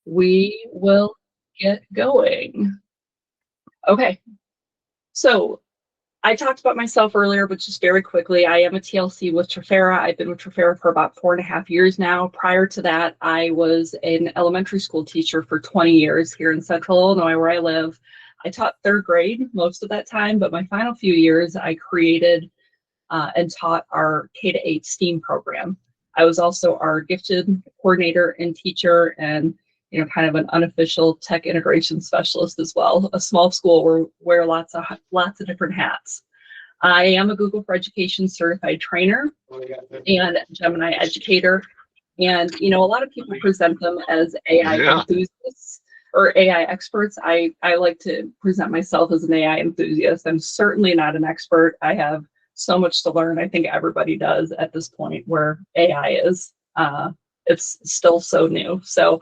We will get going. Okay, so I talked about myself earlier, but just very quickly, I am a TLC with Trafera. I've been with Trafera for about 4.5 years now. Prior to that, I was an elementary school teacher for 20 years here in Central Illinois, where I live. I taught third grade most of that time, but my final few years, I created and taught our K-8 STEAM program. I was also our gifted coordinator and teacher, and kind of an unofficial tech integration specialist as well. A small school where wear lots of different hats. I am a Google for Education certified trainer and Gemini educator. And a lot of people present them as AI enthusiasts or AI experts. I like to present myself as an AI enthusiast. I'm certainly not an expert. I have so much to learn. I think everybody does at this point where AI is. It's still so new. So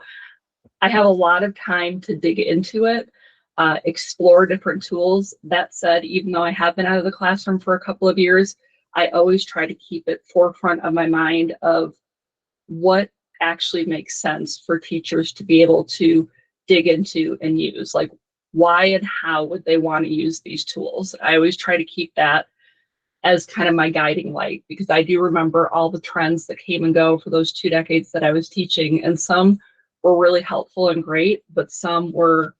I have a lot of time to dig into it, explore different tools. That said, even though I have been out of the classroom for a couple of years, I always try to keep it forefront of my mind of what actually makes sense for teachers to be able to dig into and use. Like, why and how would they want to use these tools? I always try to keep that as kind of my guiding light, because I do remember all the trends that came and go for those 2 decades that I was teaching, and some were really helpful and great, but some were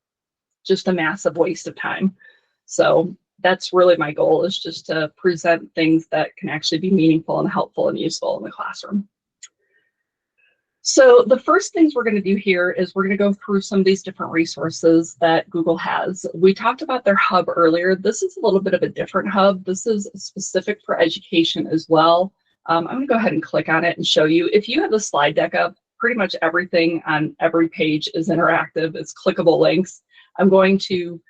just a massive waste of time. So that's really my goal, is just to present things that can actually be meaningful and helpful and useful in the classroom. So the first things we're going to do here is we're going to go through some of these different resources that Google has. We talked about their hub earlier. This is a little bit of a different hub. This is specific for education as well. I'm going to go ahead and click on it and show you. If you have the slide deck up, pretty much everything on every page is interactive. It's clickable links. I'm going to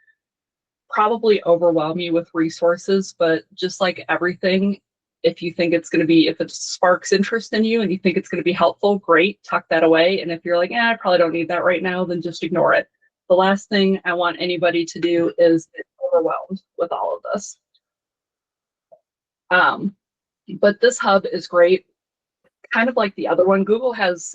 probably overwhelm you with resources, but just like everything, if you think it's going to be, if it sparks interest in you and you think it's going to be helpful, great, tuck that away. And if you're like, I probably don't need that right now, then just ignore it. The last thing I want anybody to do is get overwhelmed with all of this. But this hub is great. Kind of like the other one, Google has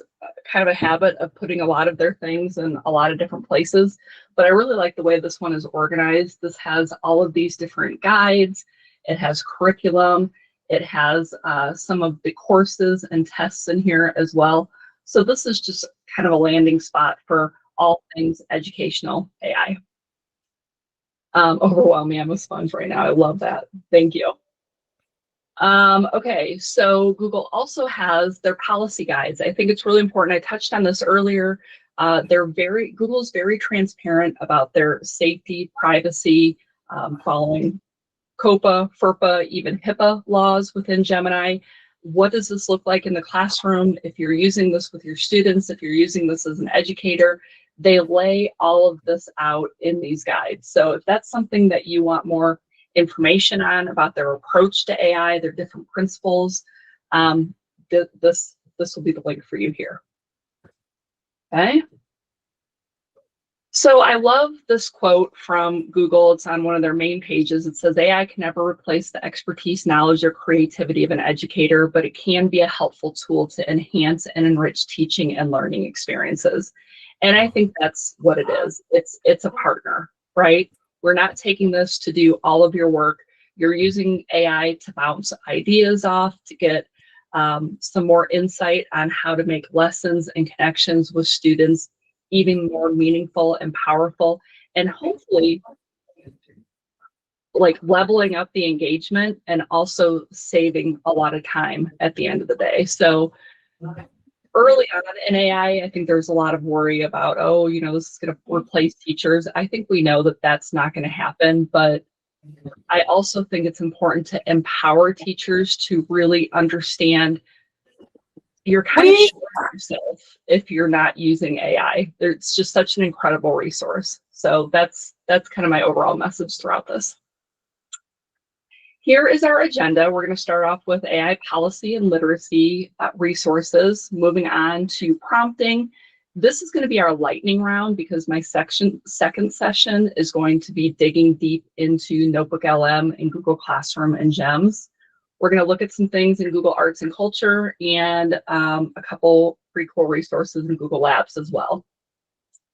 kind of a habit of putting a lot of their things in a lot of different places, but I really like the way this one is organized. This has all of these different guides. It has curriculum. It has some of the courses and tests in here as well. So this is just kind of a landing spot for all things educational AI. Overwhelm me, I'm a sponge right now. I love that. Thank you. Okay, so Google also has their policy guides. I think it's really important. I touched on this earlier. Google's very transparent about their safety, privacy, following COPA, FERPA, even HIPAA laws within Gemini. What does this look like in the classroom? If you're using this with your students, if you're using this as an educator, they lay all of this out in these guides. So if that's something that you want more information on about their approach to AI, their different principles, this will be the link for you here. Okay. So I love this quote from Google. It's on one of their main pages. It says, AI can never replace the expertise, knowledge, or creativity of an educator, but it can be a helpful tool to enhance and enrich teaching and learning experiences. And I think that's what it is. It's a partner, right? We're not taking this to do all of your work. You're using AI to bounce ideas off, to get some more insight on how to make lessons and connections with students even more meaningful and powerful, and hopefully like leveling up the engagement and also saving a lot of time at the end of the day. So early on in AI, I think there's a lot of worry about, this is going to replace teachers. I think we know that that's not going to happen, but I also think it's important to empower teachers to really understand you're kind of shorting yourself if you're not using AI. It's just such an incredible resource. So that's kind of my overall message throughout this. Here is our agenda. We're going to start off with AI policy and literacy resources, moving on to prompting. This is going to be our lightning round because my second session is going to be digging deep into Notebook LM and Google Classroom and GEMS. We're going to look at some things in Google Arts and Culture and a couple pretty cool resources in Google Labs as well.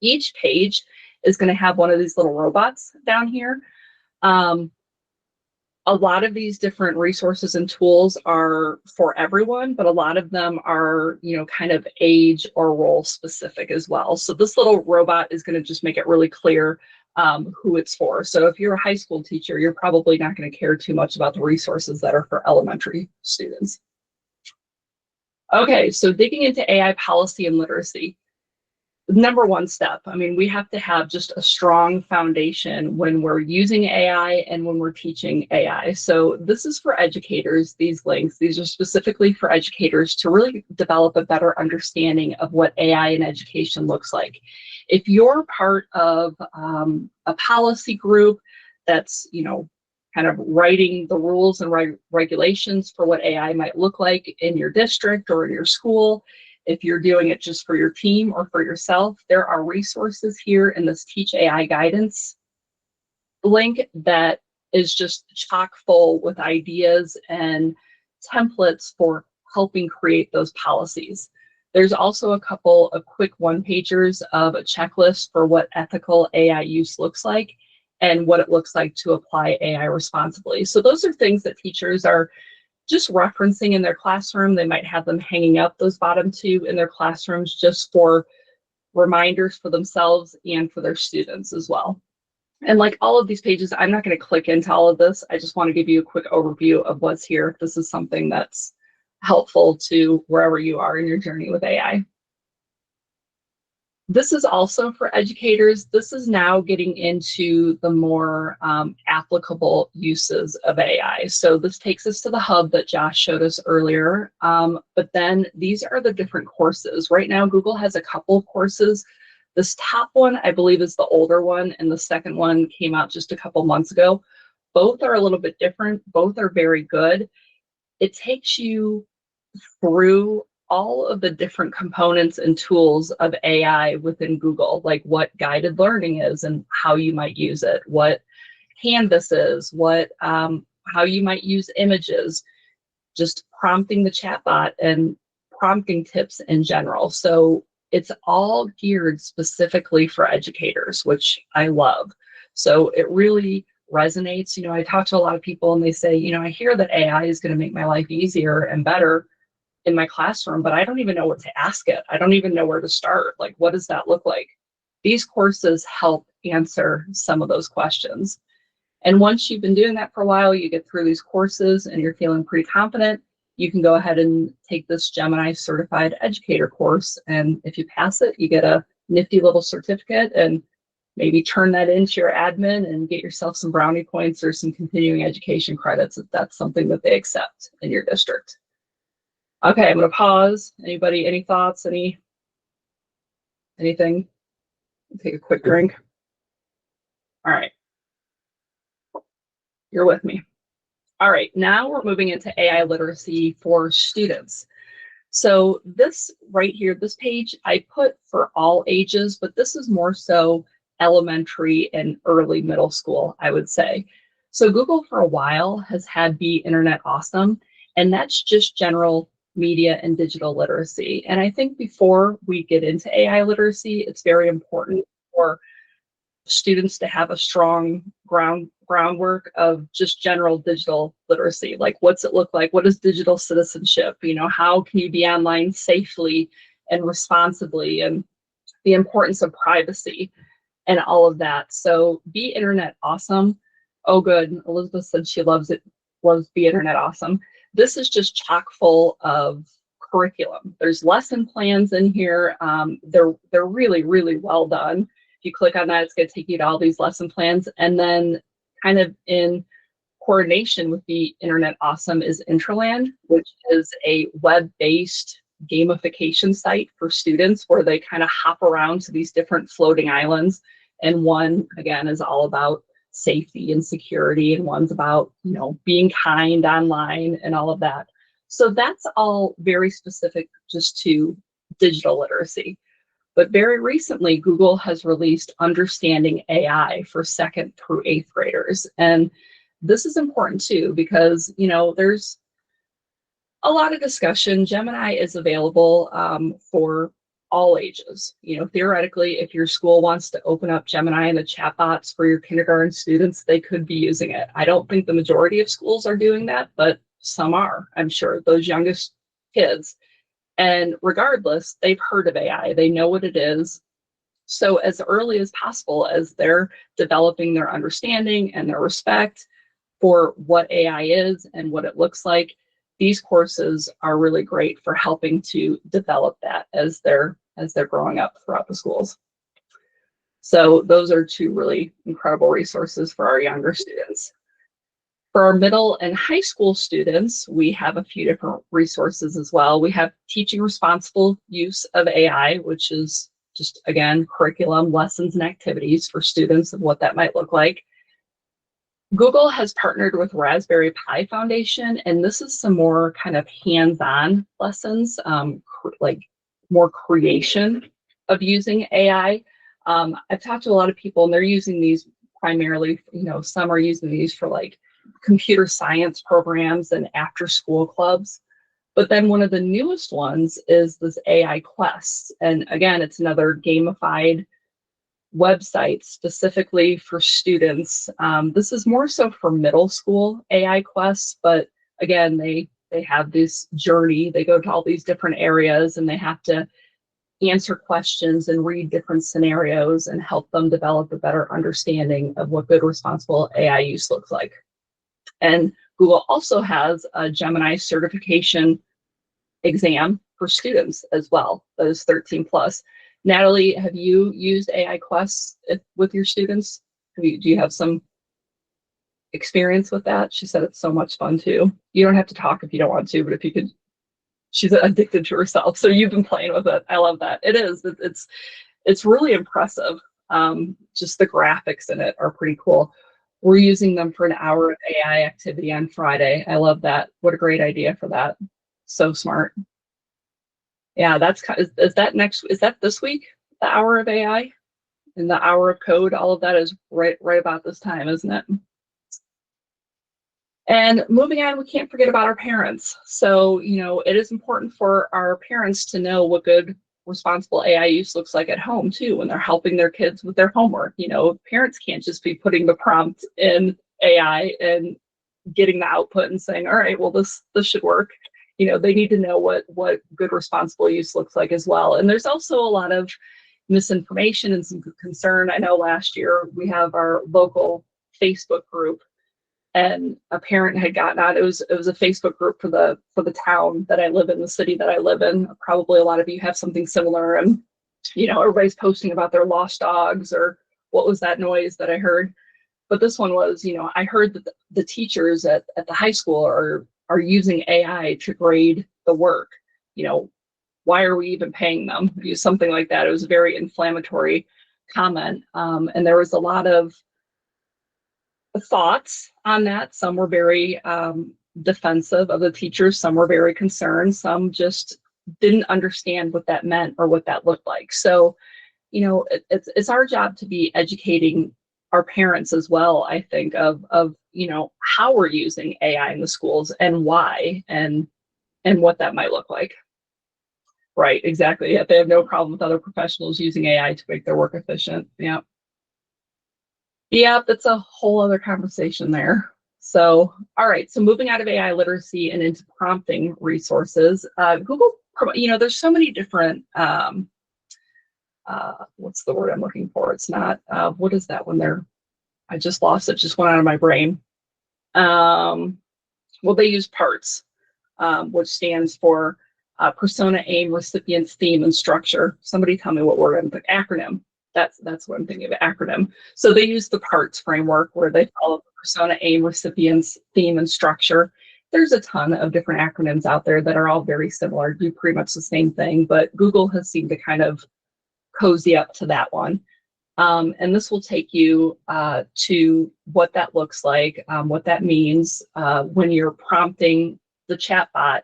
Each page is going to have one of these little robots down here. A lot of these different resources and tools are for everyone, but a lot of them are, kind of age or role specific as well. So this little robot is going to just make it really clear who it's for. So if you're a high school teacher, you're probably not going to care too much about the resources that are for elementary students. Okay, so digging into AI policy and literacy. Number one step, we have to have just a strong foundation when we're using AI and when we're teaching AI. So this is for educators, these links. These are specifically for educators to really develop a better understanding of what AI in education looks like. If you're part of a policy group that's, kind of writing the rules and regulations for what AI might look like in your district or in your school, if you're doing it just for your team or for yourself, there are resources here in this Teach AI Guidance link that is just chock full with ideas and templates for helping create those policies. There's also a couple of quick one-pagers of a checklist for what ethical AI use looks like and what it looks like to apply AI responsibly. So those are things that teachers are just referencing in their classroom. They might have them hanging up, those bottom two, in their classrooms just for reminders for themselves and for their students as well. And like all of these pages, I'm not going to click into all of this. I just want to give you a quick overview of what's here. If this is something that's helpful to wherever you are in your journey with AI. This is also for educators. This is now getting into the more applicable uses of AI. So this takes us to the hub that Josh showed us earlier. But then these are the different courses. Right now, Google has a couple of courses. This top one, I believe, is the older one, and the second one came out just a couple months ago. Both are a little bit different. Both are very good. It takes you through all of the different components and tools of AI within Google, like what guided learning is and how you might use it, what Canvas is, how you might use images, just prompting the chatbot and prompting tips in general. So it's all geared specifically for educators, which I love. So it really resonates. I talk to a lot of people and they say, I hear that AI is going to make my life easier and better in my classroom, but I don't even know what to ask it. I don't even know where to start. Like, what does that look like? These courses help answer some of those questions. And once you've been doing that for a while, you get through these courses and you're feeling pretty confident, you can go ahead and take this Gemini Certified Educator course. And if you pass it, you get a nifty little certificate and maybe turn that into your admin and get yourself some brownie points or some continuing education credits if that's something that they accept in your district. Okay, I'm going to pause. Anybody, any thoughts, anything? Take a quick drink. All right. You're with me. All right, now we're moving into AI literacy for students. So this right here, this page, I put for all ages, but this is more so elementary and early middle school, I would say. So Google for a while has had Be Internet Awesome, and that's just general media and digital literacy. And I think before we get into AI literacy, it's very important for students to have a strong groundwork of just general digital literacy. Like, what's it look like? What is digital citizenship? How can you be online safely and responsibly, and the importance of privacy and all of that. So Be Internet Awesome. Oh, good. Elizabeth said she loves Be Internet Awesome. This is just chock full of curriculum. There's lesson plans in here. They're really, really well done. If you click on that, it's going to take you to all these lesson plans. And then kind of in coordination with Be Internet Awesome is Intraland, which is a web-based gamification site for students where they kind of hop around to these different floating islands. And one, again, is all about safety and security, and one's about, being kind online and all of that. So that's all very specific just to digital literacy. But very recently, Google has released Understanding AI for 2nd through 8th graders. And this is important too, because, there's a lot of discussion. Gemini is available for all ages. You know, theoretically, if your school wants to open up Gemini and the chatbots for your kindergarten students, they could be using it. I don't think the majority of schools are doing that, but some are, I'm sure, those youngest kids. And regardless, they've heard of AI, they know what it is. So as early as possible, as they're developing their understanding and their respect for what AI is and what it looks like, these courses are really great for helping to develop that as they're growing up throughout the schools. So those are two really incredible resources for our younger students. For our middle and high school students, we have a few different resources as well. We have teaching responsible use of AI, which is just, again, curriculum, lessons, and activities for students of what that might look like. Google has partnered with Raspberry Pi Foundation, and this is some more kind of hands-on lessons, like more creation of using AI. I've talked to a lot of people, and they're using these primarily, you know, some are using these for like computer science programs and after-school clubs. But then one of the newest ones is this AI Quest. And again, it's another gamified website specifically for students. This is more so for middle school AI Quests, but again, they have this journey. They go to all these different areas and they have to answer questions and read different scenarios and help them develop a better understanding of what good responsible AI use looks like. And Google also has a Gemini certification exam for students as well, that is 13 plus. Natalie, have you used AI Quests with your students? Do you have some experience with that? She said it's so much fun too. You don't have to talk if you don't want to, but if you could, she's addicted to herself. So you've been playing with it. I love that. It is, it's really impressive. Just the graphics in it are pretty cool. We're using them for an hour of AI activity on Friday. I love that. What a great idea for that. So smart. Yeah, that's is that this week, the hour of AI and the hour of code? All of that is right about this time, isn't it? And moving on, we can't forget about our parents. So, you know, it is important for our parents to know what good responsible AI use looks like at home too, when they're helping their kids with their homework. You know, parents can't just be putting the prompt in AI and getting the output and saying, all right, well, this should work. You know, they need to know what good responsible use looks like as well. And there's also a lot of misinformation and some concern. I know last year we have our local Facebook group, and a parent had gotten out. It was a Facebook group for the town that I live in, the city that I live in. Probably a lot of you have something similar, and you know, everybody's posting about their lost dogs or what was that noise that I heard. But this one was, you know, I heard that the teachers at the high school are using AI to grade the work. You know, why are we even paying them? Use something like that. It was a very inflammatory comment, and there was a lot of thoughts on that. Some were very defensive of the teachers. Some were very concerned. Some just didn't understand what that meant or what that looked like. So, you know, it's our job to be educating our parents as well, I think, of you know, how we're using AI in the schools and why and what that might look like. Right, exactly. Yeah, they have no problem with other professionals using AI to make their work efficient. Yeah. Yeah, that's a whole other conversation there. So, all right, so moving out of AI literacy and into prompting resources, Google, you know, there's so many different, what's the word I'm looking for? It's not, what is that when they're, I just lost it, just went out of my brain. Well, they use PARTS, which stands for persona, aim, recipients, theme, and structure. Somebody tell me what word I'm thinking, acronym. That's what I'm thinking of, acronym. So they use the PARTS framework where they follow the persona, aim, recipients, theme, and structure. There's a ton of different acronyms out there that are all very similar, do pretty much the same thing, but Google has seemed to kind of cozy up to that one. And this will take you to what that looks like, what that means when you're prompting the chatbot.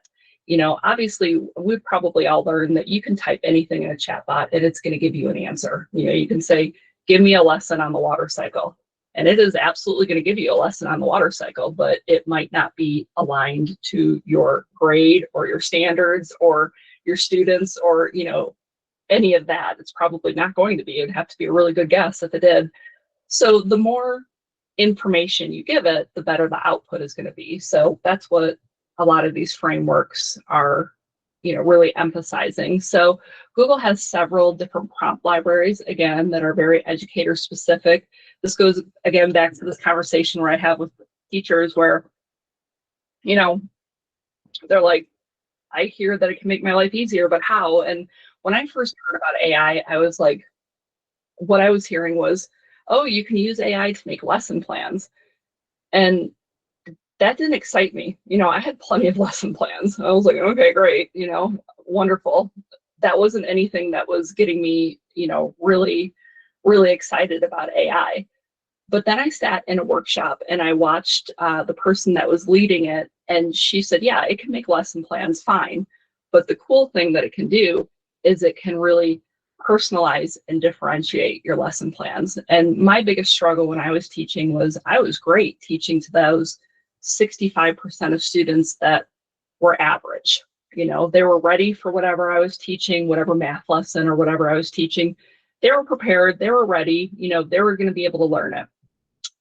You know, obviously, we've probably all learned that you can type anything in a chatbot and it's going to give you an answer. You know, you can say, give me a lesson on the water cycle. And it is absolutely going to give you a lesson on the water cycle, but it might not be aligned to your grade or your standards or your students or, you know, any of that. It's probably not going to be. It'd have to be a really good guess if it did. So the more information you give it, the better the output is going to be. So that's what a lot of these frameworks are, really emphasizing. So Google has several different prompt libraries, again, that are very educator specific. This goes, again, back to this conversation where I have with teachers where, they're like, I hear that it can make my life easier, but how? And when I first heard about AI, I was like, what I was hearing was, oh, you can use AI to make lesson plans. And that didn't excite me. I had plenty of lesson plans. I was like, okay, great, wonderful. That wasn't anything that was getting me, really, really excited about AI. But then I sat in a workshop and I watched the person that was leading it, and she said, yeah, it can make lesson plans fine. But the cool thing that it can do is it can really personalize and differentiate your lesson plans. And my biggest struggle when I was teaching was I was great teaching to those 65% of students that were average. They were ready for whatever I was teaching, whatever math lesson or whatever I was teaching. They were prepared, they were ready, they were going to be able to learn it.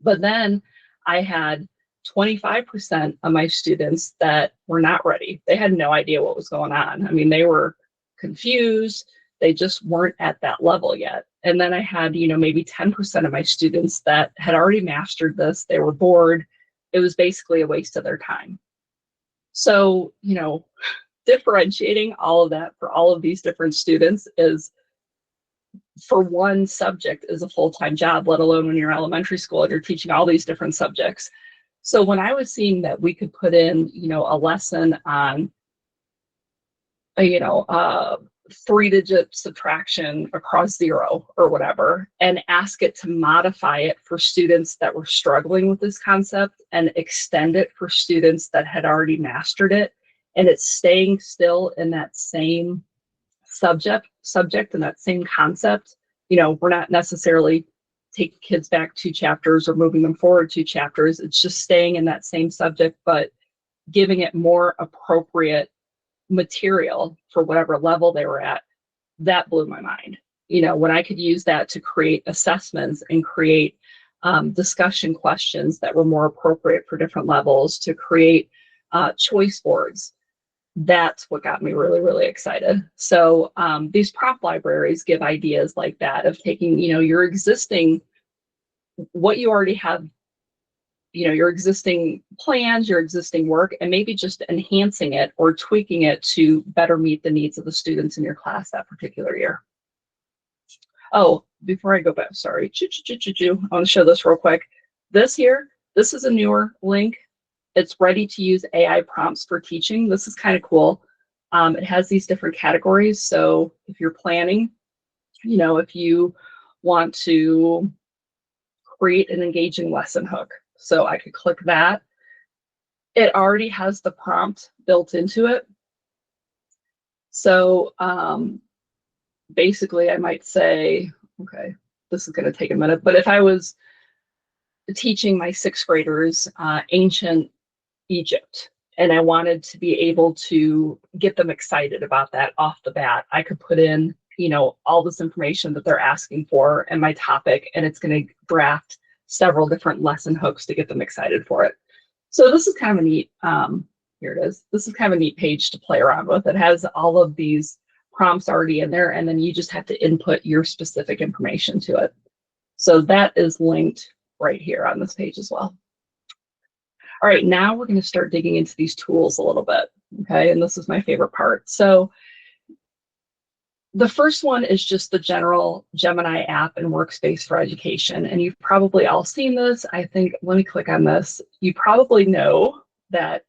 But then I had 25% of my students that were not ready. They had no idea what was going on. I mean, they were confused. They just weren't at that level yet. And then I had, maybe 10% of my students that had already mastered this. They were bored. It was basically a waste of their time. So, differentiating all of that for all of these different students is, for one subject, is a full-time job, let alone when you're elementary school and you're teaching all these different subjects. So when I was seeing that we could put in, a lesson on, 3-digit subtraction across 0 or whatever, and ask it to modify it for students that were struggling with this concept and extend it for students that had already mastered it, and it's staying still in that same subject and that same concept. We're not necessarily taking kids back 2 chapters or moving them forward 2 chapters. It's just staying in that same subject, but giving it more appropriate material for whatever level they were at. That blew my mind. When I could use that to create assessments and create discussion questions that were more appropriate for different levels, to create choice boards. That's what got me really, really excited. So these prompt libraries give ideas like that of taking, your existing, what you already have, your existing plans, your existing work, and maybe just enhancing it or tweaking it to better meet the needs of the students in your class that particular year. Oh, before I go back, sorry, I want to show this real quick. This is a newer link. It's ready to use AI prompts for teaching. This is kind of cool. It has these different categories. So if you're planning, if you want to create an engaging lesson hook, so I could click that. It already has the prompt built into it. So basically I might say, okay, this is going to take a minute, but if I was teaching my 6th graders ancient Egypt, and I wanted to be able to get them excited about that off the bat, I could put in, all this information that they're asking for and my topic, and it's going to draft several different lesson hooks to get them excited for it. So this is kind of a neat, here it is. This is kind of a neat page to play around with. It has all of these prompts already in there, and then you just have to input your specific information to it. So that is linked right here on this page as well. All right, now we're going to start digging into these tools a little bit, okay? And this is my favorite part. So the first one is just the general Gemini app and workspace for education. And you've probably all seen this. I think, let me click on this. You probably know that,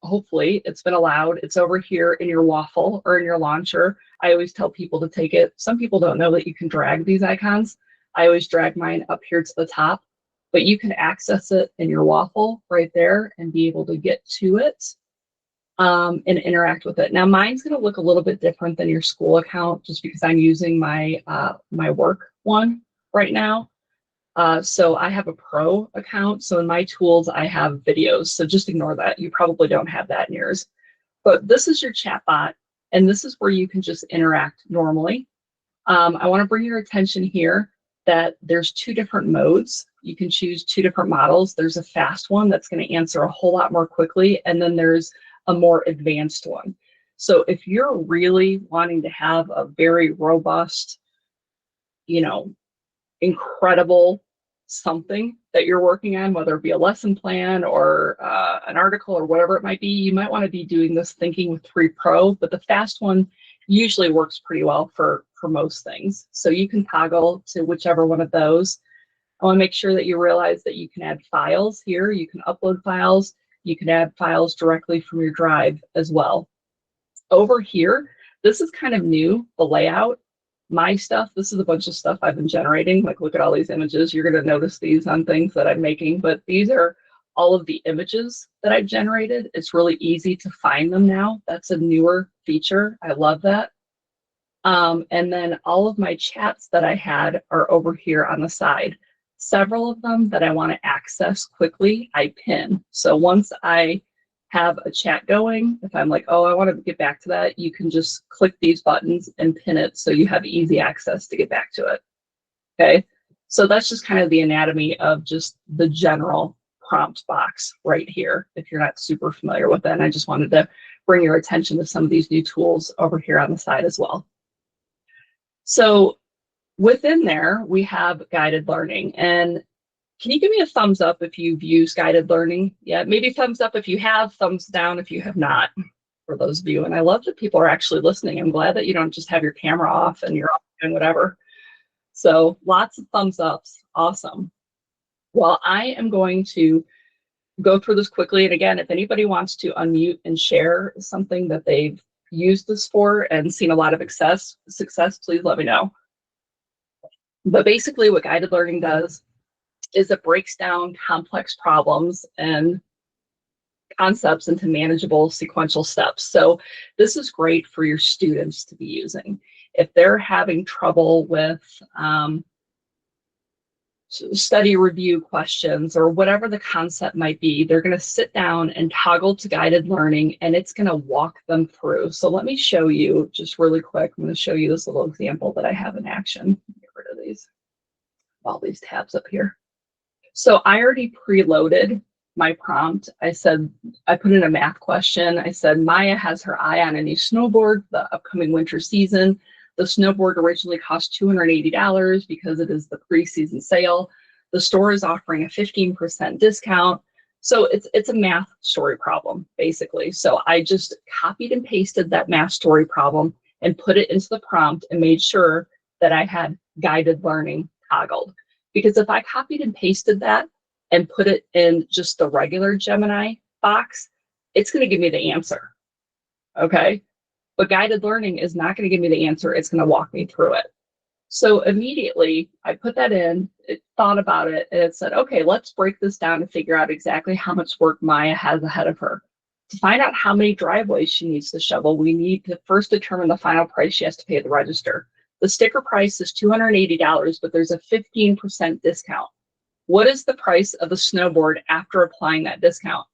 hopefully, it's been allowed. It's over here in your waffle or in your launcher. I always tell people to take it. Some people don't know that you can drag these icons. I always drag mine up here to the top, but you can access it in your waffle right there and be able to get to it and interact with it. Now mine's going to look a little bit different than your school account just because I'm using my my work one right now. So I have a pro account. So in my tools, I have videos. So just ignore that. You probably don't have that in yours. But this is your chat bot, and this is where you can just interact normally. I want to bring your attention here that there's two different modes. You can choose two different models. There's a fast one that's going to answer a whole lot more quickly, and then there's a more advanced one. So if you're really wanting to have a very robust, you know, incredible something that you're working on, whether it be a lesson plan or an article or whatever it might be, you might want to be doing this thinking with 3 Pro, but the fast one usually works pretty well for most things. So you can toggle to whichever one of those. I want to make sure that you realize that you can add files here. You can upload files. You can add files directly from your drive as well. Over here, this is kind of new, the layout. My stuff, this is a bunch of stuff I've been generating. Like, look at all these images. You're going to notice these on things that I'm making, but these are all of the images that I've generated. It's really easy to find them now. That's a newer feature. I love that. And then all of my chats that I had are over here on the side. Several of them that I want to access quickly, I pin. So once I have a chat going, if I'm like, oh, I want to get back to that, you can just click these buttons and pin it so you have easy access to get back to it. Okay, so that's just kind of the anatomy of just the general prompt box right here, if you're not super familiar with it. And I just wanted to bring your attention to some of these new tools over here on the side as well. So within there, we have guided learning. And can you give me a thumbs up if you've used guided learning? Yeah, maybe thumbs up if you have, thumbs down if you have not, for those of you. And I love that people are actually listening. I'm glad that you don't just have your camera off and you're doing whatever. So lots of thumbs ups. Awesome. Well, I am going to go through this quickly. And again, if anybody wants to unmute and share something that they've used this for and seen a lot of success, please let me know. But basically what guided learning does is it breaks down complex problems and concepts into manageable sequential steps. So this is great for your students to be using. If they're having trouble with study review questions or whatever the concept might be, they're going to sit down and toggle to guided learning, and it's going to walk them through. So let me show you just really quick. I'm going to show you this little example that I have in action. Get rid of these, all these tabs up here. So I already preloaded my prompt. I said, I put in a math question. I said, Maya has her eye on a new snowboard, the upcoming winter season. The snowboard originally cost $280 because it is the pre-season sale. The store is offering a 15% discount. So it's a math story problem, basically. So I just copied and pasted that math story problem and put it into the prompt and made sure that I had guided learning toggled. Because if I copied and pasted that and put it in just the regular Gemini box, it's going to give me the answer, okay? But guided learning is not going to give me the answer. It's going to walk me through it. So immediately I put that in, it thought about it, and it said, okay, let's break this down and figure out exactly how much work Maya has ahead of her. To find out how many driveways she needs to shovel, we need to first determine the final price she has to pay at the register. The sticker price is $280, but there's a 15% discount. What is the price of a snowboard after applying that discount?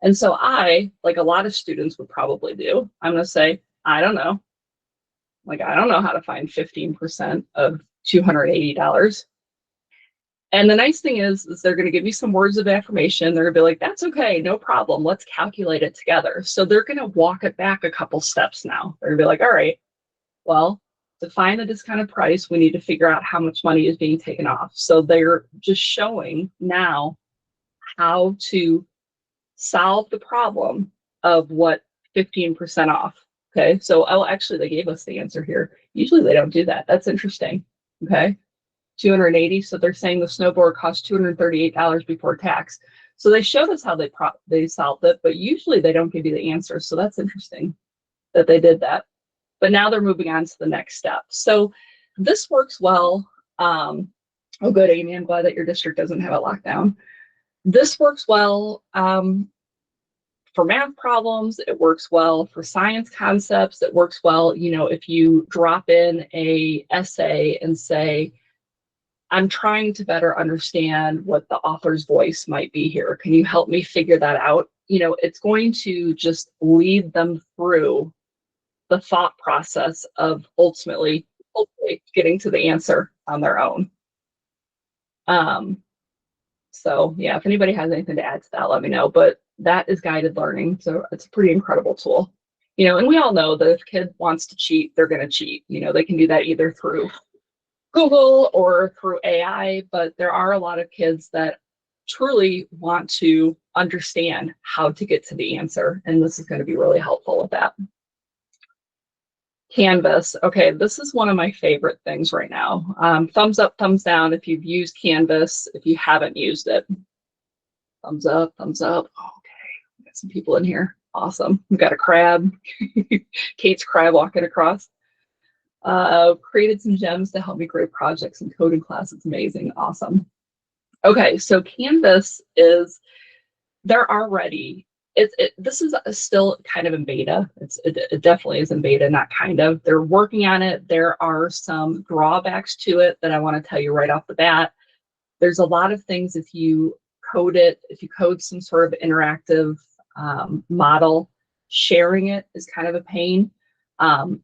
And so I, like a lot of students would probably do, I'm going to say, I don't know. Like, I don't know how to find 15% of $280. And the nice thing is they're going to give you some words of affirmation. They're going to be like, that's okay, no problem. Let's calculate it together. So they're going to walk it back a couple steps now. They're going to be like, all right, well, to find the discounted price, we need to figure out how much money is being taken off. So they're just showing now how to solve the problem of what 15% off. Okay, so oh, actually they gave us the answer here. Usually they don't do that. That's interesting. Okay, 280. So they're saying the snowboard costs $238 before tax. So they showed us how they solved it, but usually they don't give you the answer. So that's interesting that they did that. But now they're moving on to the next step. So this works well. Oh, good, Amy. I'm glad that your district doesn't have a lockdown. This works well for math problems. It works well for science concepts. It works well, you know, if you drop in a essay and say, I'm trying to better understand what the author's voice might be here. Can you help me figure that out? You know, it's going to just lead them through the thought process of ultimately hopefully getting to the answer on their own. So yeah, if anybody has anything to add to that, let me know. But that is guided learning. So it's a pretty incredible tool. And we all know that if a kid wants to cheat, they're going to cheat. They can do that either through Google or through AI, but there are a lot of kids that truly want to understand how to get to the answer. And this is going to be really helpful with that. Canvas. Okay, this is one of my favorite things right now. Thumbs up, thumbs down if you've used Canvas. If you haven't used it, thumbs up, thumbs up. Okay, we got some people in here. Awesome. We've got a crab. Kate's crab walking across. Created some gems to help me grade projects and coding class. It's amazing. Awesome. Okay, so Canvas is, they're already, this is still kind of in beta. It definitely is in beta, not kind of. They're working on it. There are some drawbacks to it that I want to tell you right off the bat. There's a lot of things if you code some sort of interactive model, sharing it is kind of a pain.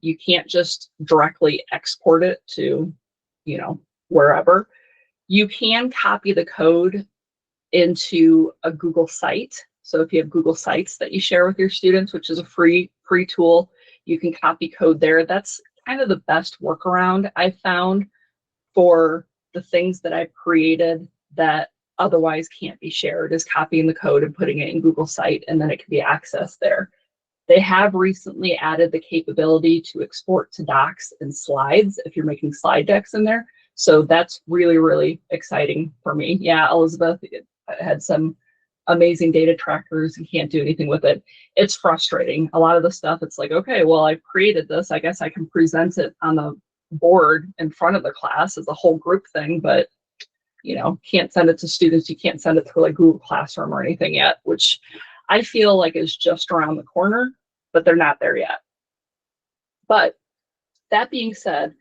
You can't just directly export it to, wherever. You can copy the code into a Google site. So if you have Google Sites that you share with your students, which is a free tool, you can copy code there. That's kind of the best workaround I've found for the things that I've created that otherwise can't be shared, is copying the code and putting it in Google Site, and then it can be accessed there. They have recently added the capability to export to docs and slides if you're making slide decks in there. So that's really, really exciting for me. Yeah, Elizabeth had some amazing data trackers and can't do anything with it. It's frustrating. A lot of the stuff, it's like, okay, well, I've created this. I guess I can present it on the board in front of the class as a whole group thing, but can't send it to students. You can't send it through like Google Classroom or anything yet, which I feel like is just around the corner, but they're not there yet. But that being said,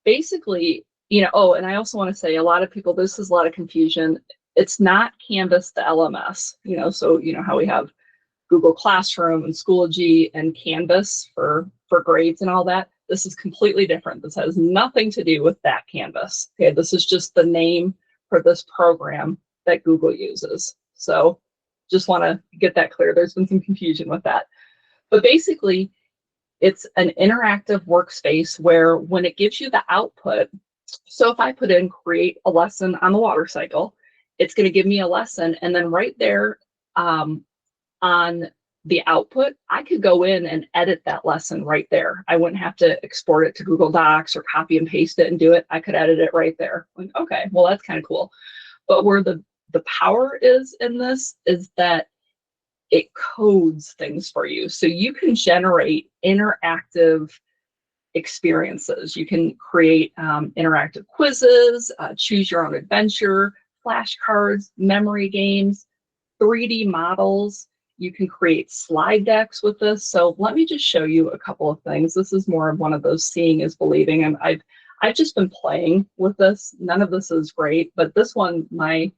basically, oh, and I also want to say a lot of people, this is a lot of confusion. It's not Canvas the LMS, so how we have Google Classroom and Schoology and Canvas for grades and all that. This is completely different. This has nothing to do with that Canvas. Okay, this is just the name for this program that Google uses. So just want to get that clear. There's been some confusion with that. But basically, it's an interactive workspace where when it gives you the output, so if I put in create a lesson on the water cycle, it's going to give me a lesson, and then right there on the output, I could go in and edit that lesson right there. I wouldn't have to export it to Google Docs or copy and paste it and do it. I could edit it right there. Like, okay, well, that's kind of cool. But where the power is in this is that it codes things for you. So you can generate interactive experiences. You can create interactive quizzes, choose your own adventure, flashcards, memory games, 3D models. You can create slide decks with this. So let me just show you a couple of things. This is more of one of those seeing is believing. And I've just been playing with this. None of this is great, but this one, my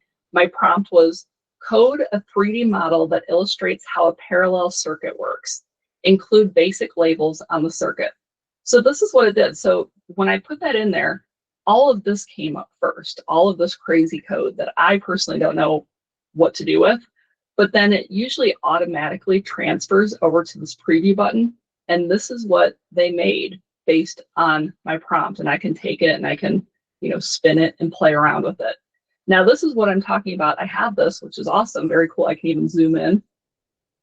prompt was code a 3D model that illustrates how a parallel circuit works. Include basic labels on the circuit. So this is what it did. So when I put that in there, all of this came up first, all of this crazy code that I personally don't know what to do with. But then it usually automatically transfers over to this preview button. And this is what they made based on my prompt. And I can take it and I can, spin it and play around with it. Now, this is what I'm talking about. I have this, which is awesome, very cool. I can even zoom in,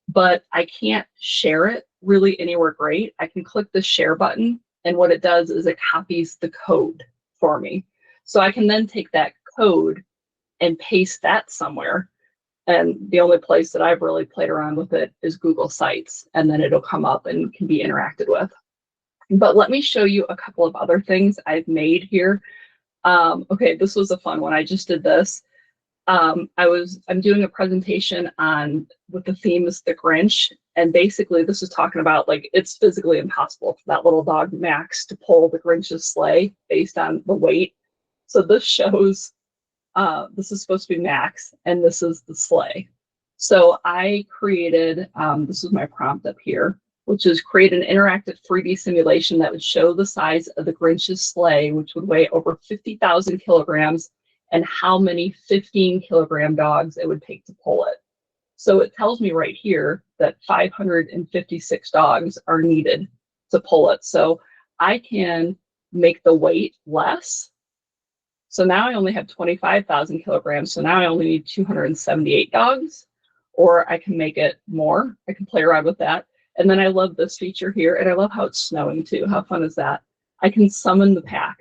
but I can't share it really anywhere great. I can click the share button, and what it does is it copies the code for me. So I can then take that code and paste that somewhere. And the only place that I've really played around with it is Google Sites, and then it'll come up and can be interacted with. But let me show you a couple of other things I've made here. Okay, this was a fun one. I just did this. I'm doing a presentation with the theme is the Grinch, and basically this is talking about like it's physically impossible for that little dog Max to pull the Grinch's sleigh based on the weight. So this shows this is supposed to be Max, and this is the sleigh. So I created this is my prompt up here, which is create an interactive 3D simulation that would show the size of the Grinch's sleigh, which would weigh over 50,000 kilograms, and how many 15-kilogram dogs it would take to pull it. So it tells me right here that 556 dogs are needed to pull it. So I can make the weight less. So now I only have 25,000 kilograms. So now I only need 278 dogs, or I can make it more. I can play around with that. And then I love this feature here, and I love how it's snowing too. How fun is that? I can summon the pack.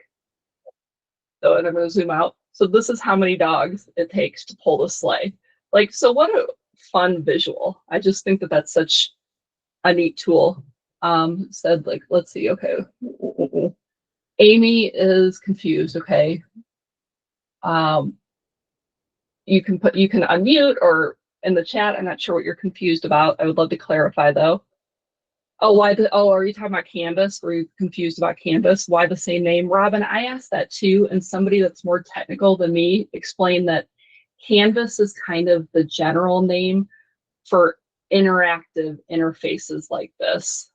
So, and I'm going to zoom out. So this is how many dogs it takes to pull the sleigh. Like, so what a fun visual. I just think that that's such a neat tool. Said like, let's see, okay. Amy is confused, okay. You can unmute or in the chat. I'm not sure what you're confused about. I would love to clarify though. Oh, are you talking about Canvas? Were you confused about Canvas? Why the same name? Robin, I asked that too, and somebody that's more technical than me explained that Canvas is kind of the general name for interactive interfaces like this.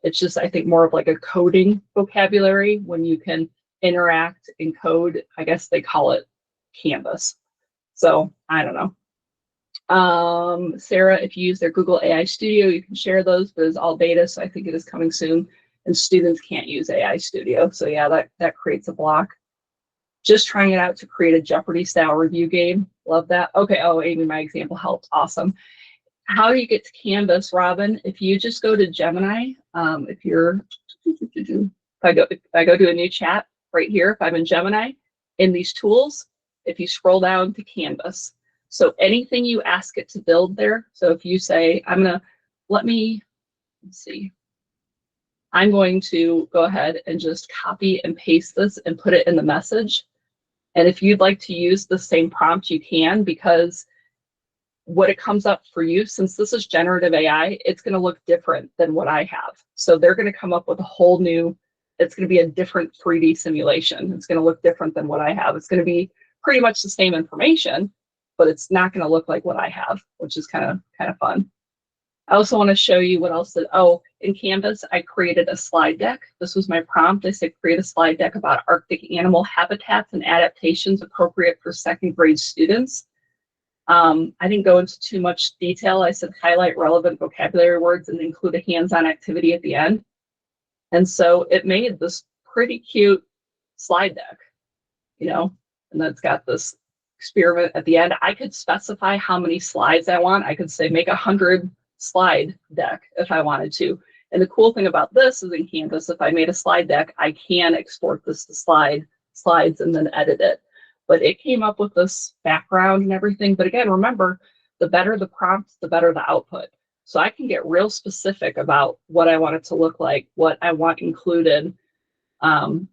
It's just, I think, more of like a coding vocabulary. When you can interact in code, I guess they call it Canvas. So I don't know. Sarah, if you use their Google AI Studio, you can share those, but it's all beta, so I think it is coming soon, and students can't use AI Studio. So yeah, that creates a block. Just trying it out to create a Jeopardy style review game. Love that. Okay, oh, Amy, my example helped. Awesome. How do you get to Canvas, Robin? If you just go to Gemini, if I go to a new chat right here, if I'm in Gemini, in these tools, if you scroll down to Canvas, so anything you ask it to build there. So if you say, let's see, I'm going to go ahead and just copy and paste this and put it in the message. And if you'd like to use the same prompt, you can, because what it comes up for you, since this is generative AI, it's going to look different than what I have. So they're going to come up with a whole new, it's going to be a different 3D simulation. It's going to look different than what I have. It's going to be pretty much the same information, but it's not going to look like what I have, which is kind of fun. I also want to show you what else in Canvas, I created a slide deck. This was my prompt. I said, create a slide deck about Arctic animal habitats and adaptations appropriate for second grade students. I didn't go into too much detail. I said, highlight relevant vocabulary words and include a hands-on activity at the end. And so it made this pretty cute slide deck, and then it's got this experiment at the end. I could specify how many slides I want. I could say make 100 slide deck if I wanted to. And the cool thing about this is in Canvas, if I made a slide deck, I can export this to slides and then edit it. But it came up with this background and everything. But again, remember, the better the prompt, the better the output. So I can get real specific about what I want it to look like, what I want included,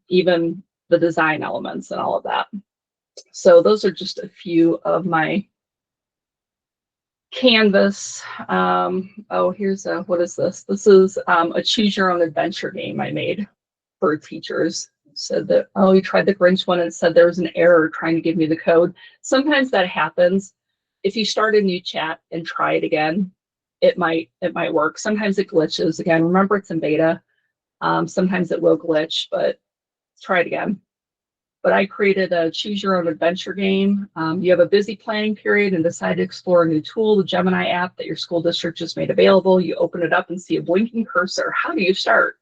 even the design elements and all of that. So those are just a few of my Canvas. Here's what is this? This is a choose your own adventure game I made for teachers. Said that, you tried the Grinch one and said there was an error trying to give me the code. Sometimes that happens. If you start a new chat and try it again, it might work. Sometimes it glitches again. Remember, it's in beta. Sometimes it will glitch, but try it again. But I created a choose your own adventure game. You have a busy planning period and decide to explore a new tool, the Gemini app that your school district just made available. You open it up and see a blinking cursor. How do you start?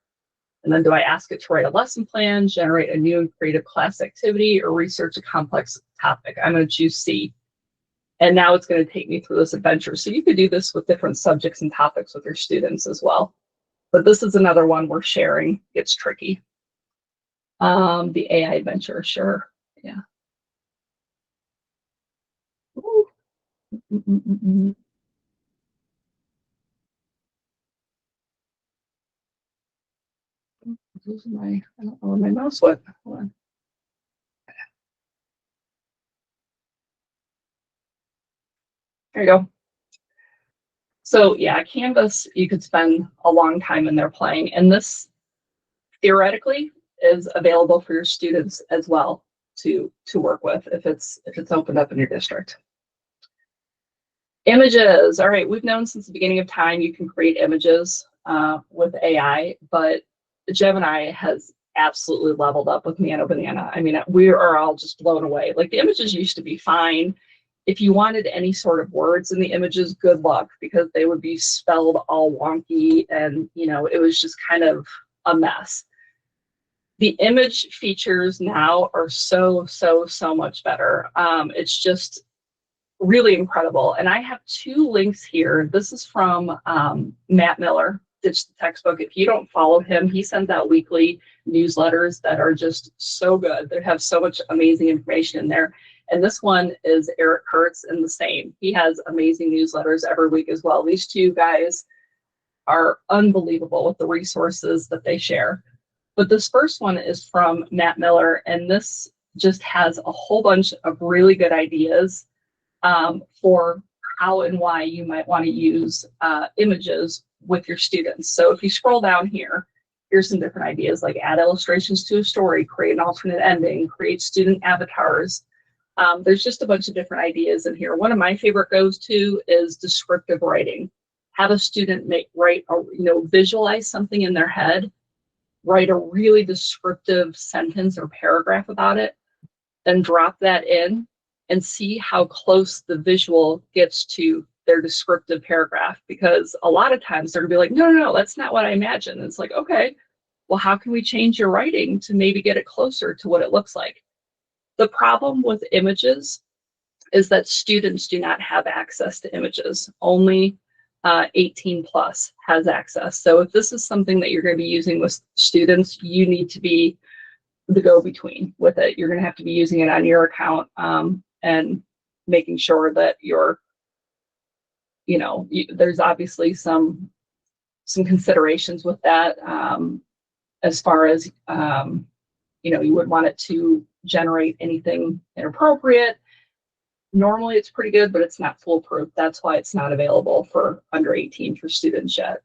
And then do I ask it to write a lesson plan, generate a new and creative class activity, or research a complex topic? I'm going to choose C. And now it's going to take me through this adventure. So you could do this with different subjects and topics with your students as well. But this is another one where sharing gets tricky. The AI adventure, sure. Yeah. Ooh. I don't know where my mouse went. Hold on. There you go. So yeah, Canvas, you could spend a long time in there playing, and this theoretically is available for your students as well to work with if it's opened up in your district. Images. All right, we've known since the beginning of time you can create images. with AI, but Gemini has absolutely leveled up with Nano Banana. I mean, we are all just blown away. Like the images used to be fine. If you wanted any sort of words in the images, good luck, because they would be spelled all wonky, and it was just kind of a mess. The image features now are so much better. It's just really incredible. And I have 2 links here. This is from Matt Miller, Ditch the Textbook. If you don't follow him, he sends out weekly newsletters that are just so good. They have so much amazing information in there. And this one is Eric Kurtz, and the same. He has amazing newsletters every week as well. These 2 guys are unbelievable with the resources that they share. But this first one is from Matt Miller, and this just has a whole bunch of really good ideas for how and why you might want to use images with your students. So if you scroll down here, here's some different ideas, like add illustrations to a story, create an alternate ending, create student avatars. There's just a bunch of different ideas in here. One of my favorite goes to is descriptive writing. Have a student visualize something in their head, write a really descriptive sentence or paragraph about it, then drop that in and see how close the visual gets to their descriptive paragraph. Because a lot of times they're gonna be like, no, that's not what I imagined. And it's like, okay, well, how can we change your writing to maybe get it closer to what it looks like? The problem with images is that students do not have access to images. Only 18 plus has access. So if this is something that you're going to be using with students, you need to be the go-between with it. You're going to have to be using it on your account and making sure that there's obviously some considerations with that as far as you would want it to generate anything inappropriate. Normally it's pretty good, but it's not foolproof. That's why it's not available for under 18 for students yet.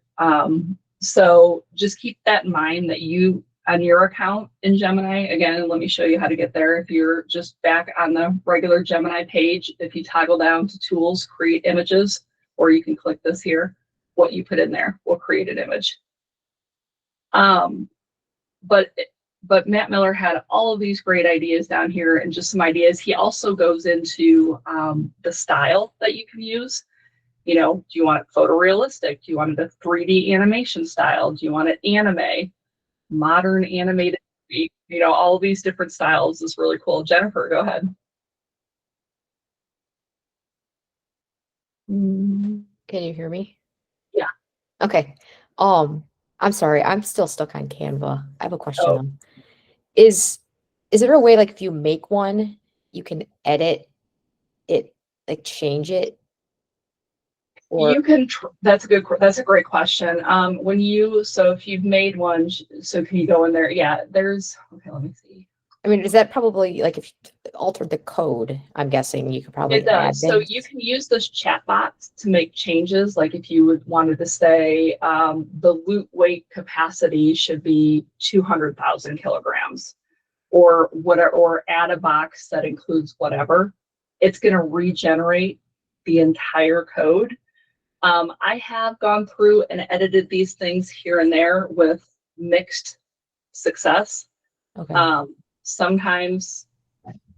So just keep that in mind, that you, on your account in Gemini, again, let me show you how to get there. If you're just back on the regular Gemini page, if you toggle down to Tools, Create Images, or you can click this here, what you put in there will create an image. But Matt Miller had all of these great ideas down here, and just some ideas. He also goes into the style that you can use. Do you want it photorealistic? Do you want it a 3D animation style? Do you want it anime, modern animated? All of these different styles is really cool. Jennifer, go ahead. Can you hear me? Yeah. Okay. I'm sorry, I'm still stuck on Canva. I have a question though. Is there a way, like, if you make one, you can edit it, like change it? Or you can. That's a great question. If you've made one, so can you go in there? Yeah, okay, let me see. I mean, is that probably, like, if you altered the code, I'm guessing you could probably It does. So you can use this chat bots to make changes. Like if you wanted to say the loot weight capacity should be 200,000 kilograms, or whatever, or add a box that includes whatever, it's going to regenerate the entire code. I have gone through and edited these things here and there with mixed success. okay. Sometimes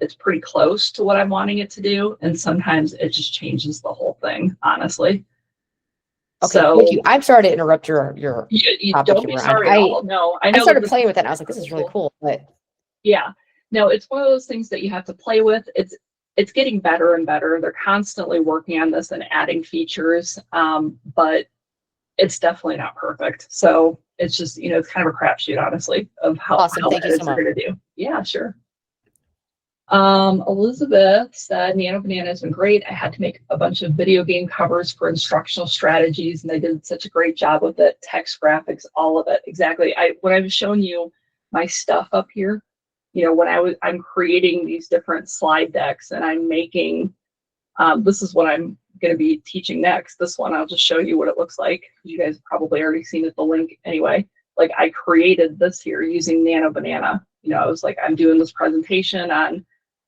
it's pretty close to what I'm wanting it to do, and sometimes it just changes the whole thing, honestly. Okay, so, thank you. I'm sorry to interrupt your topic. Don't be sorry at all. No, I know. I started playing with it, and I was like, this is really cool. But yeah, no, it's one of those things that you have to play with. It's getting better and better. They're constantly working on this and adding features, but it's definitely not perfect. So it's just, it's kind of a crapshoot, honestly, of how edits are going to do. Yeah, sure. Elizabeth said, Nano Banana has been great. I had to make a bunch of video game covers for instructional strategies, and they did such a great job with it. Text, graphics, all of it. Exactly. When I was showing you my stuff up here, when I'm creating these different slide decks, and I'm making, this is what I'm going to be teaching next. This one, I'll just show you what it looks like. You guys have probably already seen it, the link anyway. Like I created this here using Nano Banana. I was like, I'm doing this presentation on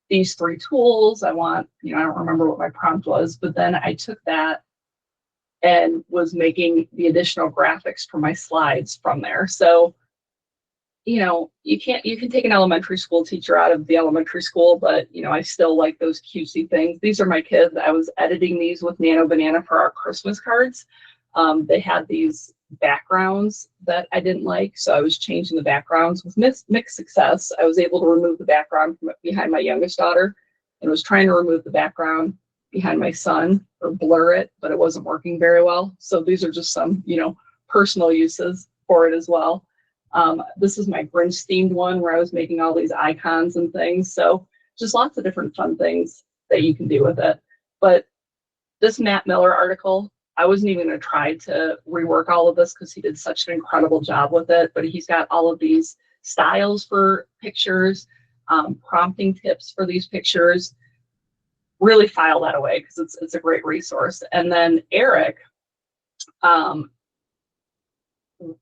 these 3 tools. I want, I don't remember what my prompt was, but then I took that and was making the additional graphics for my slides from there. So, you know, you can take an elementary school teacher out of the elementary school, but you know, I still like those cutesy things. These are my kids. I was editing these with Nano Banana for our Christmas cards. They had these backgrounds that I didn't like, so I was changing the backgrounds with mixed success. I was able to remove the background from behind my youngest daughter and was trying to remove the background behind my son or blur it, but it wasn't working very well. So these are just some, you know, personal uses for it as well. This is my Grinch themed one where I was making all these icons and things. So just lots of different fun things that you can do with it. But this Matt Miller article, I wasn't even going to try to rework all of this because he did such an incredible job with it. But he's got all of these styles for pictures, prompting tips for these pictures. Really file that away because it's a great resource. And then Eric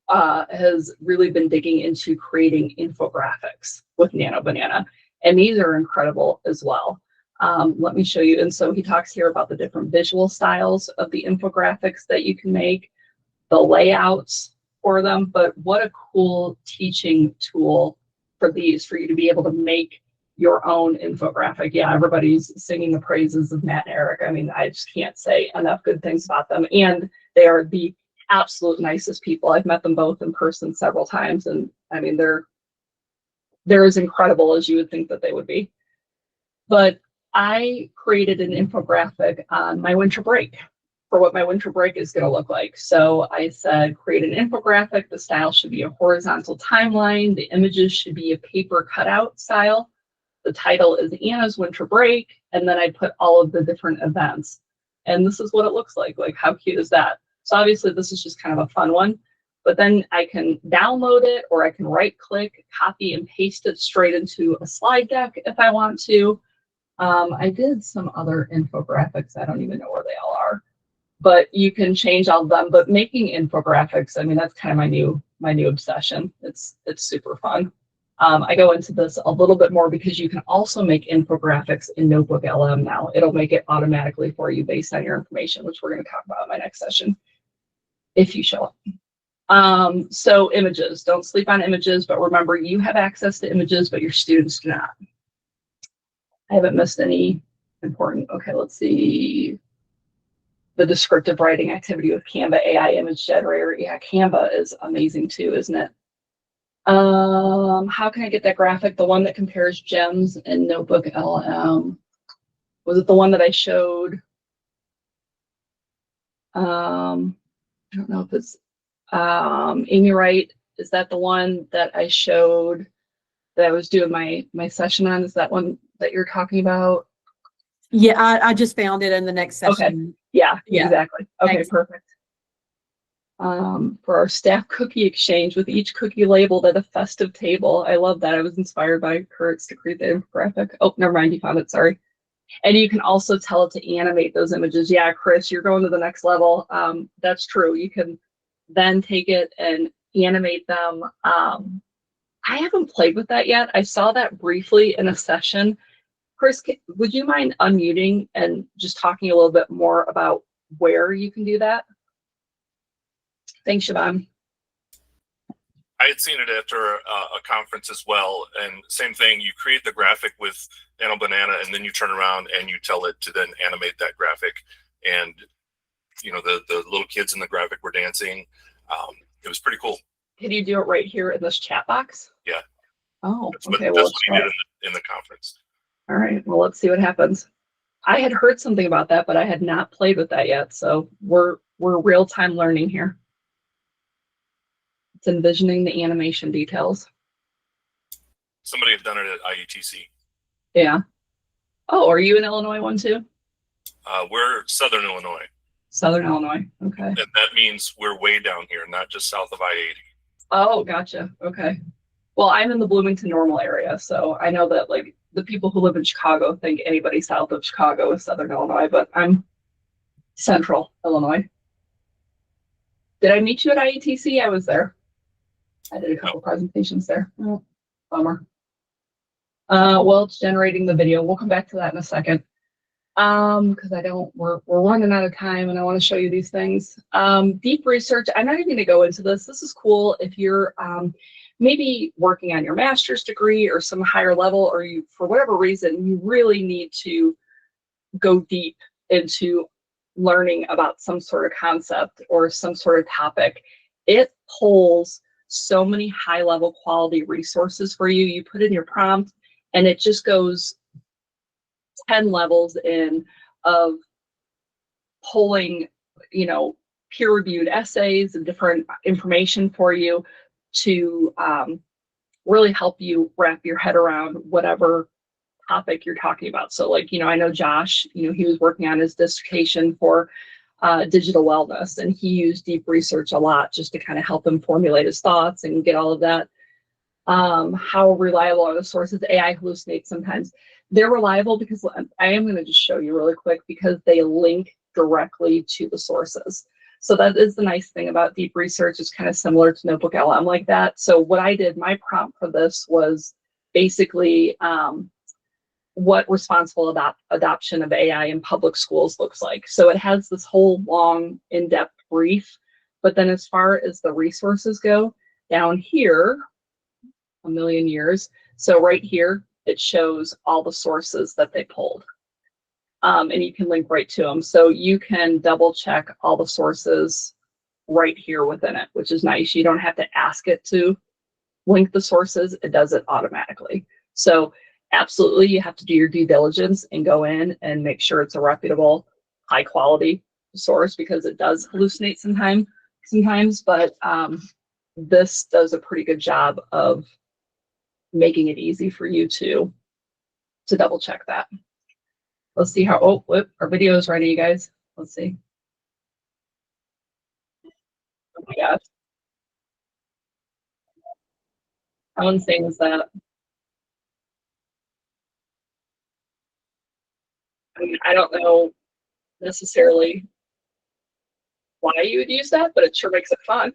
has really been digging into creating infographics with Nano Banana, and these are incredible as well. Let me show you. And so he talks here about the different visual styles of the infographics that you can make, the layouts for them, but what a cool teaching tool for these, for you to be able to make your own infographic. Yeah, everybody's singing the praises of Matt and Eric. I mean, I just can't say enough good things about them. And they are the absolute nicest people. I've met them both in person several times, and I mean, they're as incredible as you would think that they would be. But I created an infographic on my winter break for what my winter break is going to look like. So I said, create an infographic. The style should be a horizontal timeline. The images should be a paper cutout style. The title is Anna's winter break. And then I put all of the different events. And this is what it looks like. Like, how cute is that? So obviously this is just kind of a fun one, but then I can download it, or I can right click, copy and paste it straight into a slide deck if I want to. I did some other infographics. I don't even know where they all are, but you can change all of them. But making infographics, I mean, that's kind of my new obsession. It's super fun. I go into this a little bit more because you can also make infographics in Notebook LM now. It'll make it automatically for you based on your information, which we're going to talk about in my next session, if you show up. So images, don't sleep on images, but remember, you have access to images, but your students do not. I haven't missed any important. Okay, let's see. The descriptive writing activity with Canva AI image generator. Yeah, Canva is amazing too, isn't it? How can I get that graphic? The one that compares gems in Notebook LM. Was it the one that I showed? I don't know if it's Amy Wright. Is that the one that I showed that I was doing my session on? Is that one that you're talking about? Yeah, I just found it in the next session. Okay. Yeah, exactly. Okay, Thanks. perfect. For our staff cookie exchange, with each cookie labeled at a festive table. I love that. I was inspired by Kurtz to create the infographic. Oh, never mind, you found it, sorry. And you can also tell it to animate those images. Yeah, Chris, you're going to the next level. That's true. You can then take it and animate them. I haven't played with that yet. I saw that briefly in a session. Chris, would you mind unmuting and just talking a little bit more about where you can do that? Thanks, Siobhan. I had seen it after a conference as well, and same thing. You create the graphic with Nano Banana, and then you turn around and you tell it to then animate that graphic. And you know, the little kids in the graphic were dancing. It was pretty cool. Can you do it right here in this chat box? Yeah. Oh, that's okay. what he did in the conference. All right. Well, let's see what happens. I had heard something about that, but I had not played with that yet. So we're real-time learning here. It's envisioning the animation details. Somebody had done it at IETC. Yeah. Oh, are you in Illinois one too? We're Southern Illinois. Southern Illinois. Okay. And that means we're way down here, not just south of I-80. Oh, gotcha. Okay. Well, I'm in the Bloomington-Normal area, so I know that like the people who live in Chicago think anybody south of Chicago is Southern Illinois, but I'm Central Illinois. Did I meet you at IETC? I was there. I did a couple presentations there. Oh, bummer. Well, it's generating the video. We'll come back to that in a second. Because we're running out of time and I want to show you these things. Deep research, I'm not even going to go into this. This is cool if you're maybe working on your master's degree or some higher level, or you, for whatever reason, you really need to go deep into learning about some sort of concept or some sort of topic. It pulls so many high level quality resources for you. You put in your prompt and it just goes 10 levels in of pulling, peer-reviewed essays and different information for you to really help you wrap your head around whatever topic you're talking about. So like, I know Josh, he was working on his dissertation for digital wellness, and he used deep research a lot just to kind of help him formulate his thoughts and get all of that. How reliable are the sources? AI hallucinates sometimes. They're reliable because I am going to just show you really quick, because they link directly to the sources. So that is the nice thing about deep research. It's kind of similar to Notebook LM like that. So what I did, my prompt for this was basically what responsible adoption of AI in public schools looks like. So it has this whole long, in-depth brief, but then as far as the resources go, down here, a million years. So right here, it shows all the sources that they pulled. And you can link right to them. So you can double check all the sources right here within it, which is nice. You don't have to ask it to link the sources. It does it automatically. So absolutely, you have to do your due diligence and go in and make sure it's a reputable, high quality source, because it does hallucinate sometimes, but this does a pretty good job of making it easy for you to double check that. Let's see how, oh, whoop, our video is ready, you guys. Let's see. Oh my gosh. How insane is that? I mean, I don't know necessarily why you would use that, but it sure makes it fun.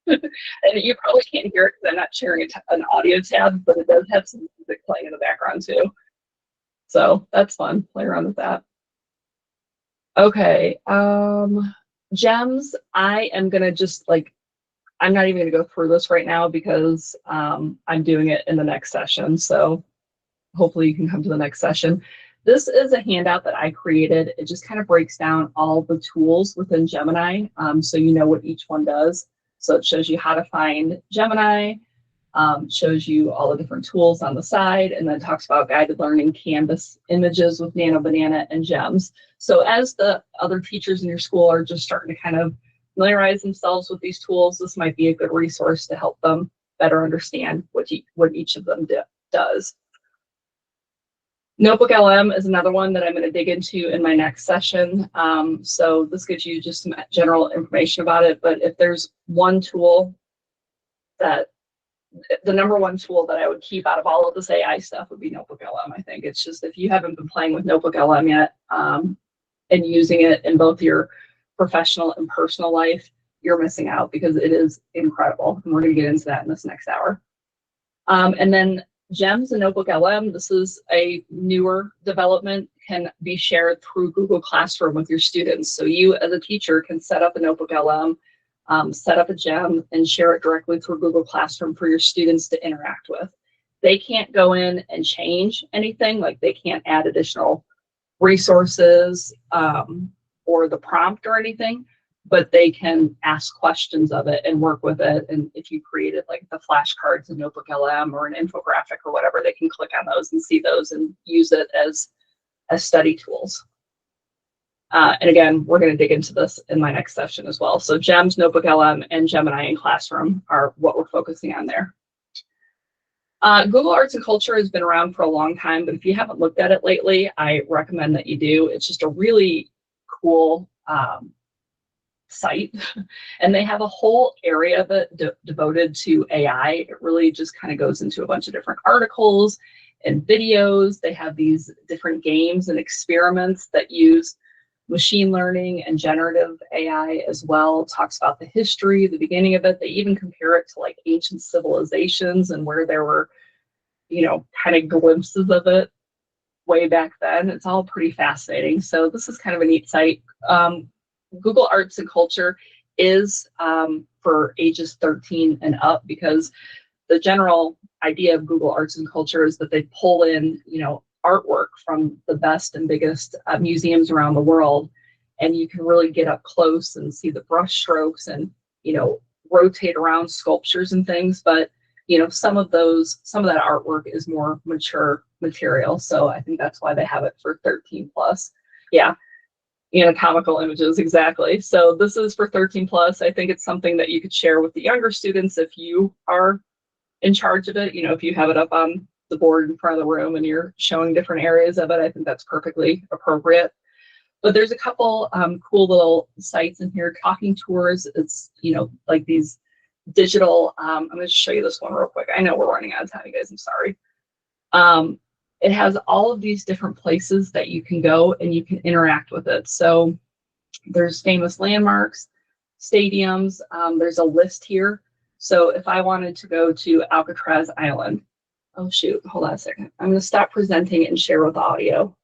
And you probably can't hear it because I'm not sharing an audio tab, but it does have some music playing in the background too. So that's fun, play around with that. Okay, gems, I am gonna just I'm not even gonna go through this right now because I'm doing it in the next session. So hopefully you can come to the next session. This is a handout that I created. It just kind of breaks down all the tools within Gemini, so you know what each one does. So it shows you how to find Gemini, shows you all the different tools on the side, and then talks about guided learning, Canvas, images with Nano Banana, and gems. So as the other teachers in your school are just starting to kind of familiarize themselves with these tools, this might be a good resource to help them better understand what each of them does. Notebook LM is another one that I'm going to dig into in my next session. So this gives you just some general information about it. But if there's one tool that, the number one tool that I would keep out of all of this AI stuff would be Notebook LM. I think it's just, if you haven't been playing with Notebook LM yet and using it in both your professional and personal life, you're missing out, because it is incredible. And we're going to get into that in this next hour. And then Gems and Notebook LM, this is a newer development, can be shared through Google Classroom with your students. So you as a teacher can set up a Notebook LM, set up a gem, and share it directly through Google Classroom for your students to interact with. They can't go in and change anything, like they can't add additional resources or the prompt or anything, but they can ask questions of it and work with it. And if you created like the flashcards in Notebook LM or an infographic or whatever, they can click on those and see those and use it as study tools. And again, we're going to dig into this in my next session as well. So GEMS, Notebook LM, and Gemini in Classroom are what we're focusing on there. Google Arts and Culture has been around for a long time, but if you haven't looked at it lately, I recommend that you do. It's just a really cool site, and they have a whole area of it devoted to AI. It really just kind of goes into a bunch of different articles and videos. They have these different games and experiments that use machine learning and generative AI as well. It talks about the history, the beginning of it. They even compare it to like ancient civilizations and where there were, you know, kind of glimpses of it way back then. It's all pretty fascinating. So this is kind of a neat site. Google Arts and Culture is for ages 13 and up, because the general idea of Google Arts and Culture is that they pull in, artwork from the best and biggest museums around the world, and you can really get up close and see the brush strokes and, rotate around sculptures and things. But, some of that artwork is more mature material. So I think that's why they have it for 13 plus. Yeah. Anatomical images, exactly. So this is for 13 plus. I think it's something that you could share with the younger students if you are in charge of it. If you have it up on the board in front of the room and you're showing different areas of it, I think that's perfectly appropriate. But there's a couple cool little sites in here. Talking Tours, it's, like these digital, I'm going to show you this one real quick. I know we're running out of time, you guys, I'm sorry. It has all of these different places that you can go and you can interact with it. So there's famous landmarks, stadiums, there's a list here. So if I wanted to go to Alcatraz Island, oh shoot, hold on a second. I'm going to stop presenting and share with audio.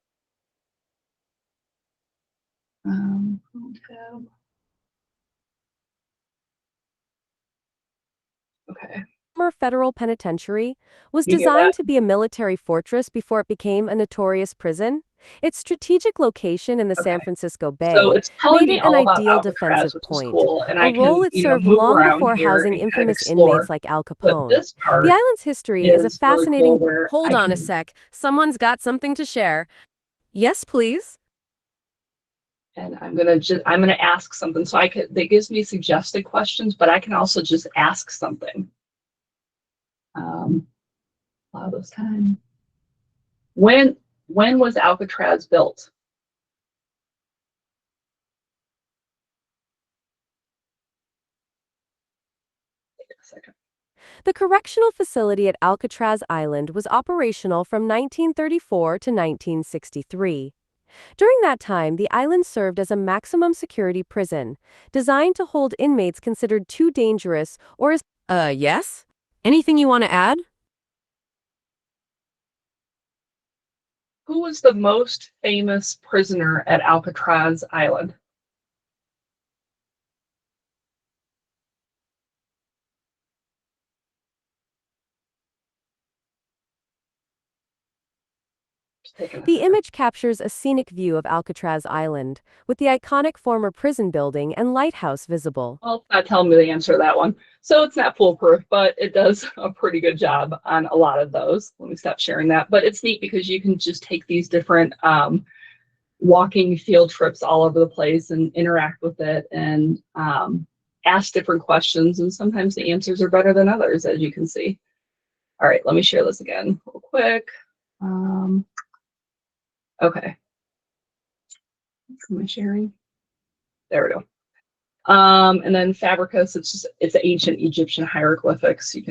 Okay. Former federal penitentiary was You hear designed that? to be a military fortress before it became a notorious prison. Its strategic location in the San Okay. Francisco So Bay it's telling made me it an all about ideal Alcatraz, defensive which is point, cool, and a I role can, it served move long around before here housing and kind of infamous explore. inmates like Al But Capone. this part The island's history is a is really fascinating. cool where Hold I on a can, sec. Someone's got something to share. Yes, please. and I'm gonna ask something. So that gives me suggested questions, but I can also just ask something. Allow this time. When was Alcatraz built? Take a second. The correctional facility at Alcatraz Island was operational from 1934 to 1963. During that time, the island served as a maximum security prison, designed to hold inmates considered too dangerous or as. Yes? Anything you want to add? Who was the most famous prisoner at Alcatraz Island? Just taking a The second. image captures a scenic view of Alcatraz Island, with the iconic former prison building and lighthouse visible. Well, it's not telling me the answer to that one. So it's not foolproof, but it does a pretty good job on a lot of those. Let me stop sharing that. But it's neat because you can just take these different walking field trips all over the place and interact with it and ask different questions. And sometimes the answers are better than others, as you can see. All right, let me share this again real quick. Okay. Am I sharing? There we go. And then Fabricus, it's ancient Egyptian hieroglyphics. You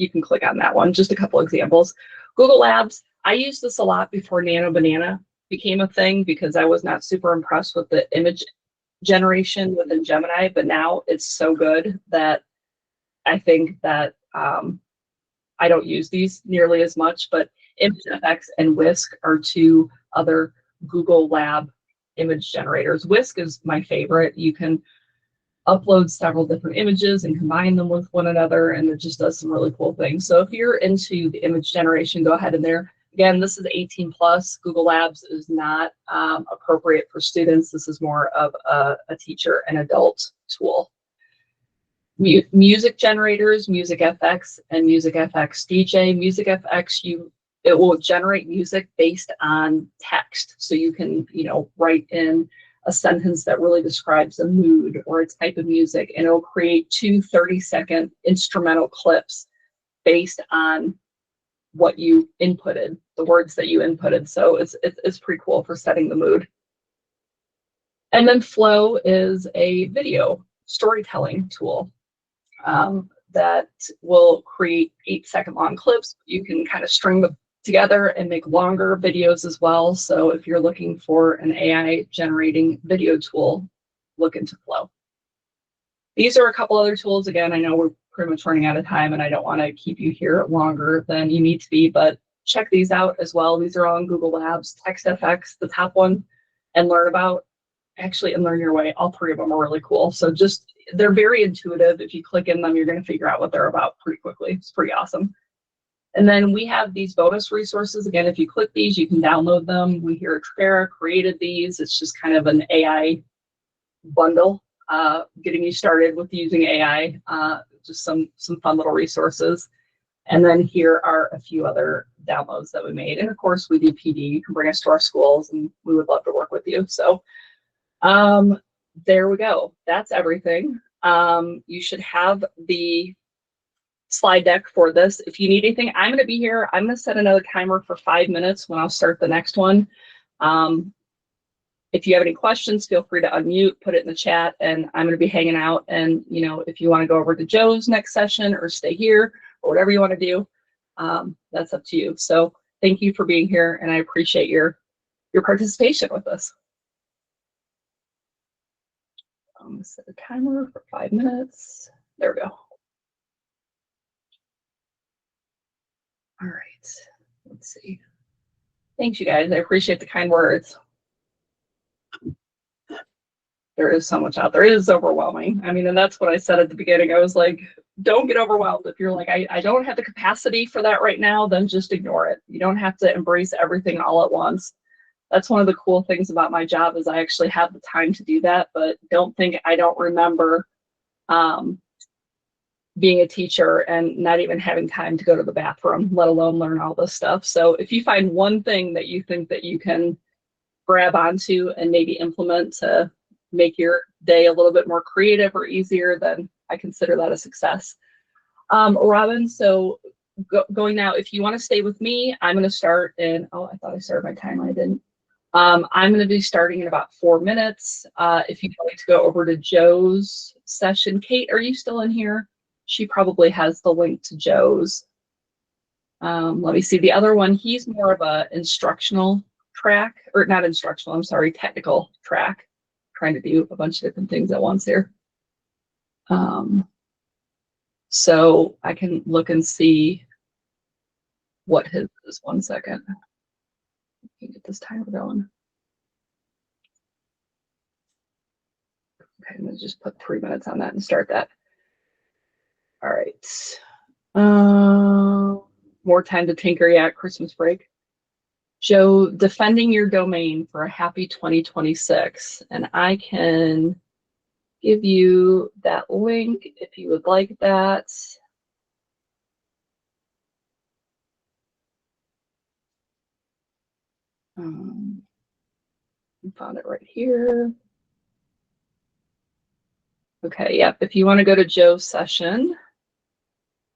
can click on that one. Just a couple examples. Google Labs, I used this a lot before Nano Banana became a thing because I was not super impressed with the image generation within Gemini, but now it's so good that I think that I don't use these nearly as much, but ImageFX and Whisk are two other Google Lab image generators. Whisk is my favorite. You can upload several different images and combine them with one another, and it just does some really cool things. So if you're into the image generation, go ahead in there. Again, this is 18 plus. Google Labs is not appropriate for students. This is more of a teacher and adult tool. Music generators, Music FX and Music FX DJ. Music FX, it will generate music based on text. So you can, write in a sentence that really describes a mood or a type of music, and it'll create 2 30-second instrumental clips based on what you inputted, the words that you inputted. So it's pretty cool for setting the mood. And then Flow is a video storytelling tool that will create 8-second long clips. You can kind of string them together and make longer videos as well. So if you're looking for an AI generating video tool, look into Flow. These are a couple other tools. Again, I know we're pretty much running out of time and I don't want to keep you here longer than you need to be, but check these out as well. These are all in Google Labs, TextFX, the top one, and Learn About. Actually, and Learn Your Way. All three of them are really cool. So just, they're very intuitive. If you click in them, you're going to figure out what they're about pretty quickly. It's pretty awesome. And then we have these bonus resources. Again, if you click these, you can download them. We here at Trafera created these. It's just kind of an AI bundle, getting you started with using AI, just some fun little resources. And then here are a few other downloads that we made. And of course, we do PD. You can bring us to our schools, and we would love to work with you. So there we go. That's everything. You should have the slide deck for this. If you need anything, I'm going to be here. I'm going to set another timer for 5 minutes when I'll start the next one. If you have any questions, feel free to unmute, put it in the chat, and I'm going to be hanging out. And, you know, if you want to go over to Joe's next session or stay here or whatever you want to do, that's up to you. So thank you for being here, and I appreciate your participation with us. I'm going to set a timer for 5 minutes. There we go. All right, let's see. Thanks, you guys. I appreciate the kind words. There is so much out there. It is overwhelming. I mean, and that's what I said at the beginning. I was like, don't get overwhelmed. If you're like, I don't have the capacity for that right now, then just ignore it. You don't have to embrace everything all at once. That's one of the cool things about my job is I actually have the time to do that, but don't think I don't remember being a teacher and not even having time to go to the bathroom, let alone learn all this stuff. So if you find one thing that you think that you can grab onto and maybe implement to make your day a little bit more creative or easier, then I consider that a success. Robin, so going now, if you want to stay with me, I'm going to start in, oh, I thought I started my timer, I didn't. I'm going to be starting in about 4 minutes. If you'd like to go over to Joe's session, Kate, are you still in here? She probably has the link to Joe's. Let me see. The other one, he's more of a instructional track, or not instructional, I'm sorry, technical track. Trying to do a bunch of different things at once here. So I can look and see what his is. 1 second. Let me get this timer going. Okay, I'm gonna just put 3 minutes on that and start that. All right. More time to tinker, yeah, Christmas break. Joe, defending your domain for a happy 2026. And I can give you that link if you would like that. I found it right here. Okay, yep. If you want to go to Joe's session,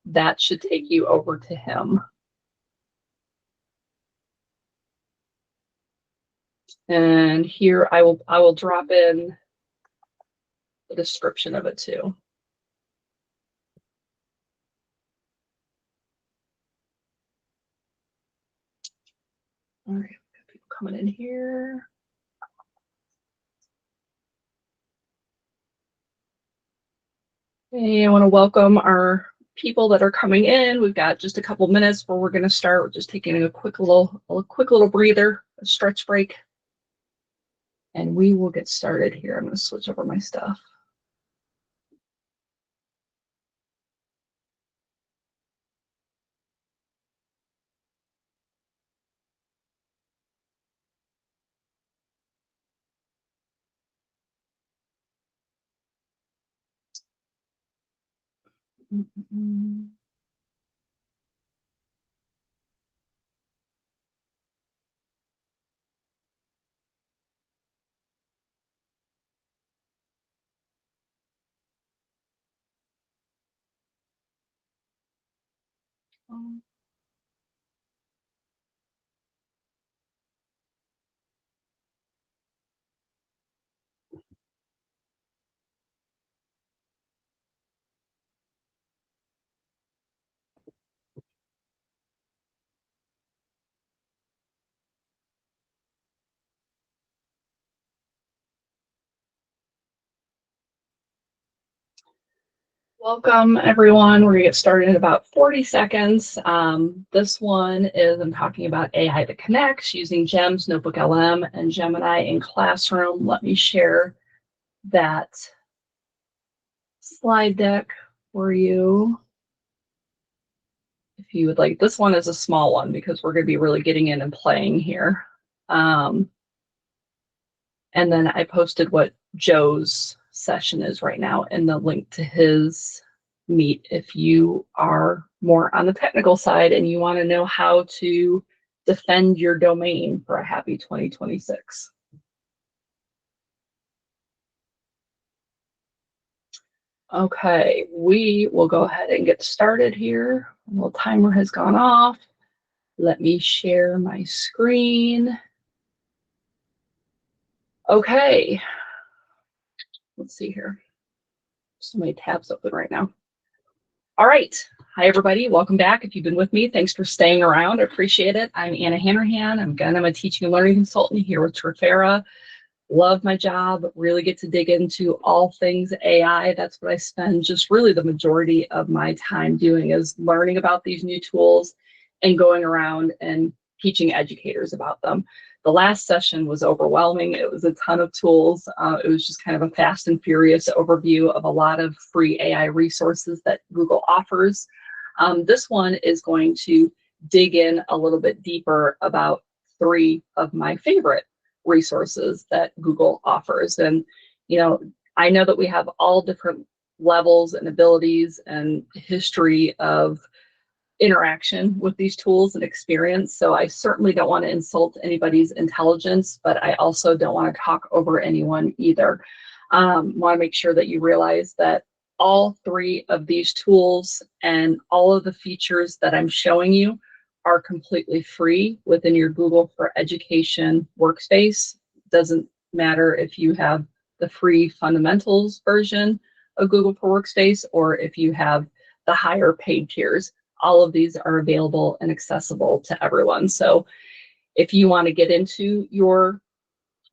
that should take you over to him. And here I will drop in the description of it too. All right, people coming in here. Hey, I want to welcome our people that are coming in. We've got just a couple minutes where we're going to start. We're just taking a quick little breather, a stretch break, and we will get started here. I'm going to switch over my stuff. Welcome, everyone. We're going to get started in about 40 seconds. This one is I'm talking about AI that connects using GEMS, Notebook LM, and Gemini in Classroom. Let me share that slide deck for you. If you would like, this one is a small one because we're going to be really getting in and playing here. And then I posted what Joe's session is right now and the link to his meet if you are more on the technical side and you want to know how to defend your domain for a happy 2026. Okay, we will go ahead and get started here. A little timer has gone off. Let me share my screen. Okay, let's see here. So many tabs open right now. All right. Hi, everybody. Welcome back. If you've been with me, thanks for staying around. I appreciate it. I'm Anna Hanrahan. I'm a teaching and learning consultant here with Trifera. Love my job. Really get to dig into all things AI. That's what I spend just really the majority of my time doing, is learning about these new tools and going around and teaching educators about them. The last session was overwhelming. It was a ton of tools. It was just kind of a fast and furious overview of a lot of free AI resources that Google offers. This one is going to dig in a little bit deeper about 3 of my favorite resources that Google offers. And, you know, I know that we have all different levels and abilities and history of interaction with these tools and experience. So I certainly don't want to insult anybody's intelligence, but I also don't want to talk over anyone either. Want to make sure that you realize that all 3 of these tools and all of the features that I'm showing you are completely free within your Google for Education workspace. Doesn't matter if you have the free fundamentals version of Google for Workspace or if you have the higher paid tiers. All of these are available and accessible to everyone. So if you want to get into your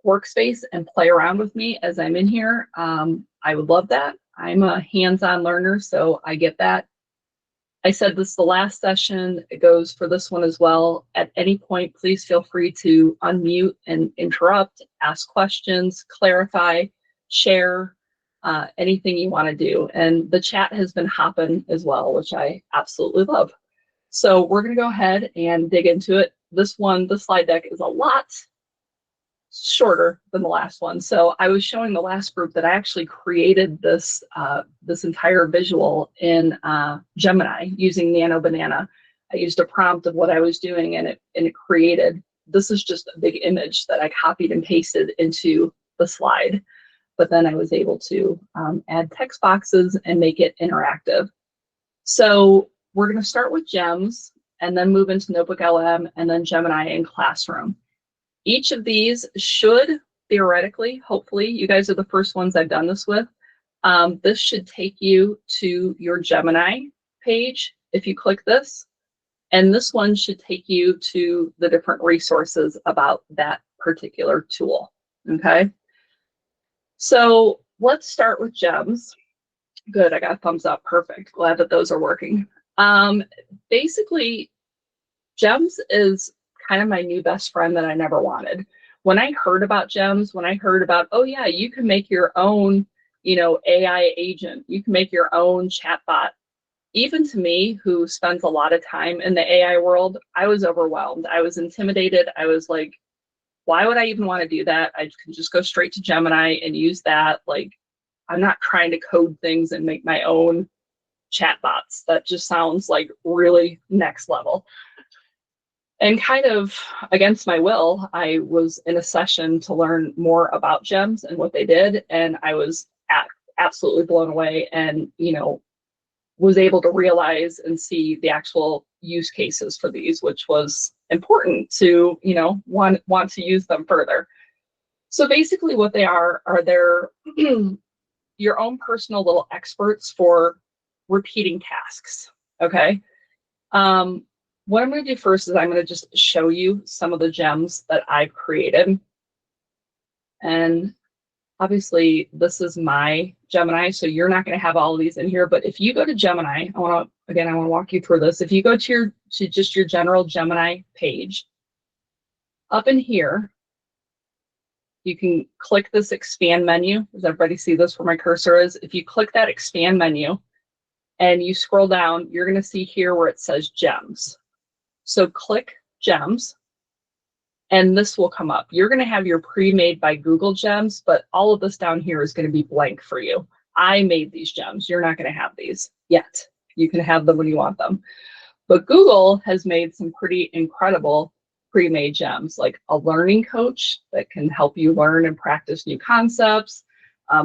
workspace and play around with me as I'm in here, I would love that. I'm a hands-on learner, so I get that. I said this the last session, it goes for this one as well. At any point, please feel free to unmute and interrupt, ask questions, clarify, share, anything you want to do. And the chat has been hopping as well, which I absolutely love. So we're going to go ahead and dig into it. This one, the slide deck is a lot shorter than the last one. So I was showing the last group that I actually created this this entire visual in Gemini using Nano Banana. I used a prompt of what I was doing and it created, this is just a big image that I copied and pasted into the slide. But then I was able to add text boxes and make it interactive. So we're going to start with GEMS and then move into Notebook LM and then Gemini in Classroom. Each of these should theoretically, hopefully, you guys are the first ones I've done this with. This should take you to your Gemini page if you click this. And this one should take you to the different resources about that particular tool. Okay. So let's start with GEMS. Good, I got a thumbs up. Perfect. Glad that those are working. Basically, GEMS is kind of my new best friend that I never wanted. When I heard about GEMS, when I heard about, oh yeah, you can make your own, you know, AI agent, you can make your own chatbot. Even to me, who spends a lot of time in the AI world, I was overwhelmed. I was intimidated. I was like, why would I even want to do that? I can just go straight to Gemini and use that. Like, I'm not trying to code things and make my own chatbots. That just sounds like really next level. And kind of against my will, I was in a session to learn more about GEMS and what they did, and I was absolutely blown away and, you know, was able to realize and see the actual use cases for these, which was important to, you know, want to use them further. So basically what they are they're your own personal little experts for repeating tasks, okay? What I'm going to do first is I'm going to just show you some of the GEMS that I've created. And obviously this is my Gemini, so you're not going to have all of these in here, but if you go to Gemini, I want to walk you through this. If you go to just your general Gemini page, up in here, you can click this expand menu. Does everybody see this where my cursor is? If you click that expand menu and you scroll down, you're going to see here where it says gems. So click gems and this will come up. You're going to have your pre-made by Google gems, but all of this down here is going to be blank for you. I made these gems. You're not going to have these yet. You can have them when you want them. But Google has made some pretty incredible pre-made gems, like a learning coach that can help you learn and practice new concepts.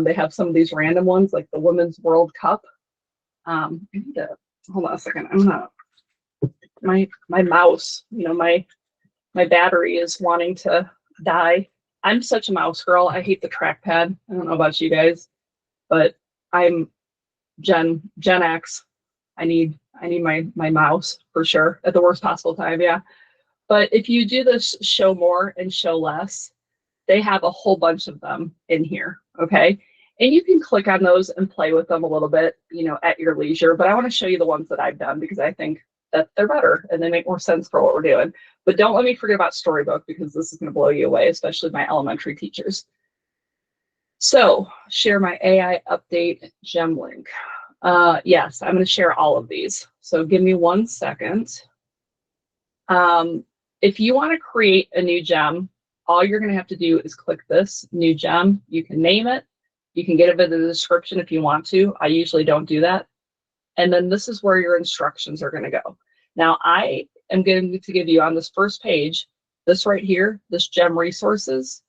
They have some of these random ones, like the Women's World Cup. I need to, hold on a second. I'm not, my mouse, you know, my battery is wanting to die. I'm such a mouse girl. I hate the trackpad. I don't know about you guys, but I'm Gen X. I need my mouse for sure at the worst possible time. Yeah. But if you do this show more and show less, they have a whole bunch of them in here, okay? And you can click on those and play with them a little bit, you know, at your leisure. But I want to show you the ones that I've done because I think that they're better and they make more sense for what we're doing. But don't let me forget about Storybook because this is going to blow you away, especially my elementary teachers. So share my AI update gem link. Yes, I'm going to share all of these. So give me 1 second. If you want to create a new gem, all you're going to have to do is click this new gem. You can name it. You can get a bit of the description if you want to. I usually don't do that. And then this is where your instructions are going to go. Now, I am going to give you on this first page, this right here, this gem resources.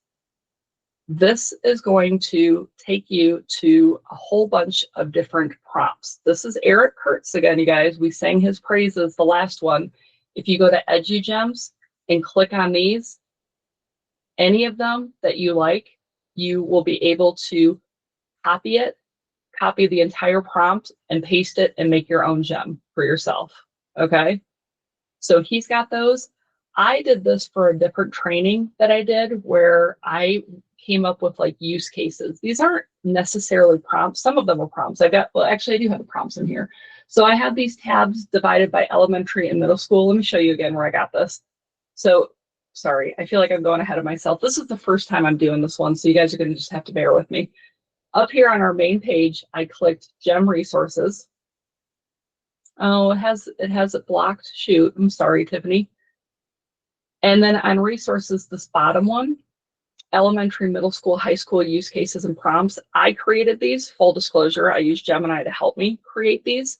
This is going to take you to a whole bunch of different prompts. This is Eric Kurtz again, you guys. We sang his praises the last one. If you go to EduGems and click on these, any of them that you like, you will be able to copy it, copy the entire prompt and paste it and make your own gem for yourself, okay? So he's got those. I did this for a different training that I did where I came up with like use cases. These aren't necessarily prompts. Some of them are prompts. Well, actually I do have the prompts in here. So I have these tabs divided by elementary and middle school. Let me show you again where I got this. So, sorry, I feel like I'm going ahead of myself. This is the first time I'm doing this one, so you guys are going to just have to bear with me. Up here on our main page, I clicked Gem Resources. Oh, it has it blocked. Shoot, I'm sorry, Tiffany. And then on Resources, this bottom one, elementary, middle school, high school use cases and prompts. I created these, full disclosure. I used Gemini to help me create these.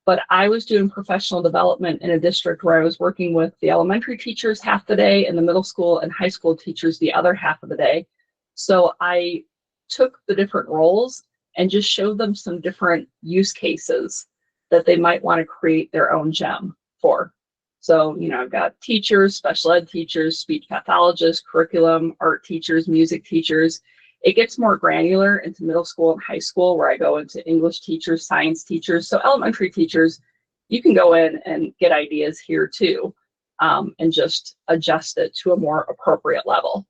But I was doing professional development in a district where I was working with the elementary teachers half the day and the middle school and high school teachers the other half of the day. So I took the different roles and just showed them some different use cases that they might want to create their own gem for. So, you know, I've got teachers, special ed teachers, speech pathologists, curriculum, art teachers, music teachers. It gets more granular into middle school and high school where I go into English teachers, science teachers. So elementary teachers, you can go in and get ideas here too, and just adjust it to a more appropriate level.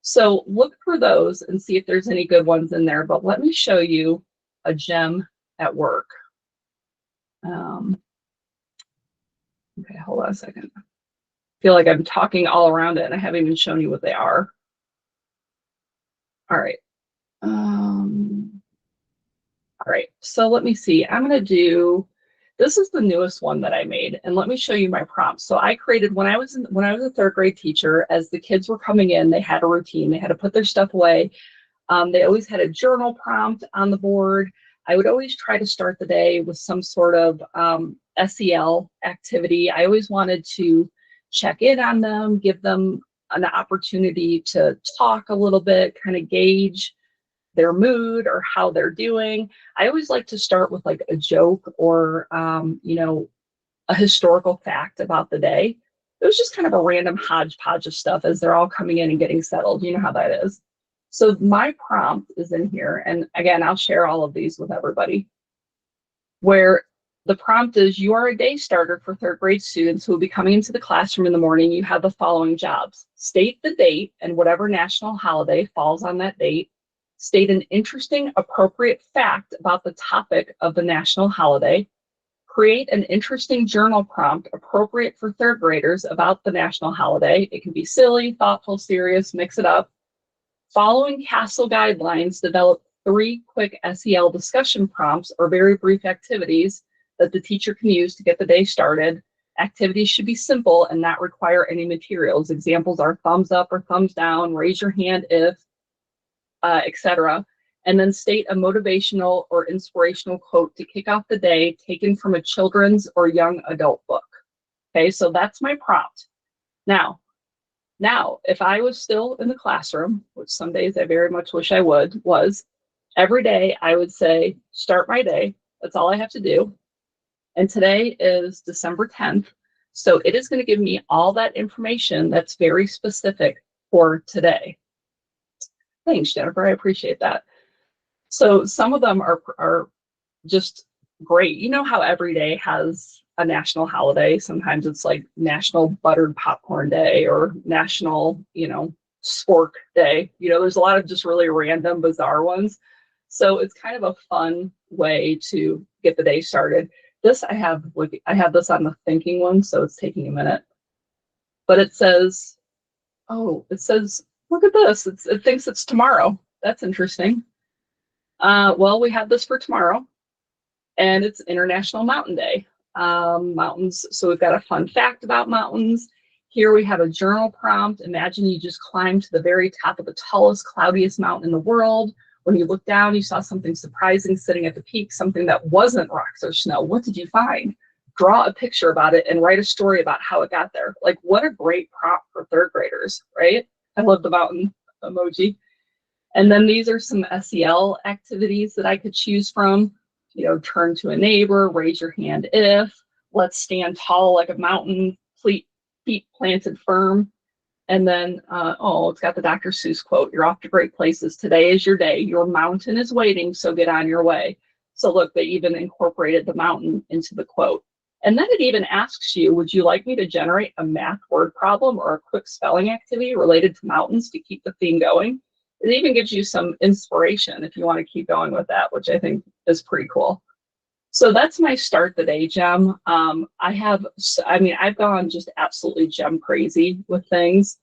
So look for those and see if there's any good ones in there. But let me show you a gem at work. Okay, hold on a second. I feel like I'm talking all around it and I haven't even shown you what they are. All right. All right, so let me see. I'm going to do, this is the newest one that I made, and let me show you my prompts. So I created, when I was a third grade teacher, as the kids were coming in, they had a routine. They had to put their stuff away. They always had a journal prompt on the board. I would always try to start the day with some sort of SEL activity. I always wanted to check in on them, give them an opportunity to talk a little bit, kind of gauge their mood or how they're doing. I always like to start with like a joke or, you know, a historical fact about the day. It was just kind of a random hodgepodge of stuff as they're all coming in and getting settled. You know how that is. So my prompt is in here. And again, I'll share all of these with everybody, where the prompt is, you are a day starter for third grade students who will be coming into the classroom in the morning. You have the following jobs. State the date and whatever national holiday falls on that date. State an interesting, appropriate fact about the topic of the national holiday. Create an interesting journal prompt appropriate for third graders about the national holiday. It can be silly, thoughtful, serious, mix it up. Following CASEL guidelines, develop 3 quick SEL discussion prompts or very brief activities that the teacher can use to get the day started. Activities should be simple and not require any materials. Examples are thumbs up or thumbs down, raise your hand if, etc. And then state a motivational or inspirational quote to kick off the day taken from a children's or young adult book. Okay, so that's my prompt. Now, if I was still in the classroom, which some days I very much wish I was every day I would say, start my day. That's all I have to do. And today is December 10th. So it is going to give me all that information that's very specific for today. Thanks, Jennifer. I appreciate that. So some of them are just great. You know how every day has a national holiday. Sometimes it's like National Buttered Popcorn Day or National, Spork Day. There's a lot of just really random, bizarre ones. So it's kind of a fun way to get the day started. I have this on the thinking one, so it's taking a minute. But it says, look at this. It thinks it's tomorrow. That's interesting. Well, we have this for tomorrow, and it's International Mountain Day. Mountains, so we've got a fun fact about mountains. Here we have a journal prompt. Imagine you just climbed to the very top of the tallest, cloudiest mountain in the world. When you looked down, you saw something surprising sitting at the peak, something that wasn't rocks or snow. What did you find? Draw a picture about it and write a story about how it got there. Like, what a great prompt for third graders, right? I love the mountain emoji. And then these are some SEL activities that I could choose from. Turn to a neighbor, raise your hand if, let's stand tall like a mountain, feet planted firm. And then, it's got the Dr. Seuss quote, you're off to great places. Today is your day. Your mountain is waiting, so get on your way. So look, they even incorporated the mountain into the quote. And then it even asks you, would you like me to generate a math word problem or a quick spelling activity related to mountains to keep the theme going? It even gives you some inspiration if you want to keep going with that, which I think is pretty cool. So that's my start the day gem. I've gone just absolutely gem crazy with things.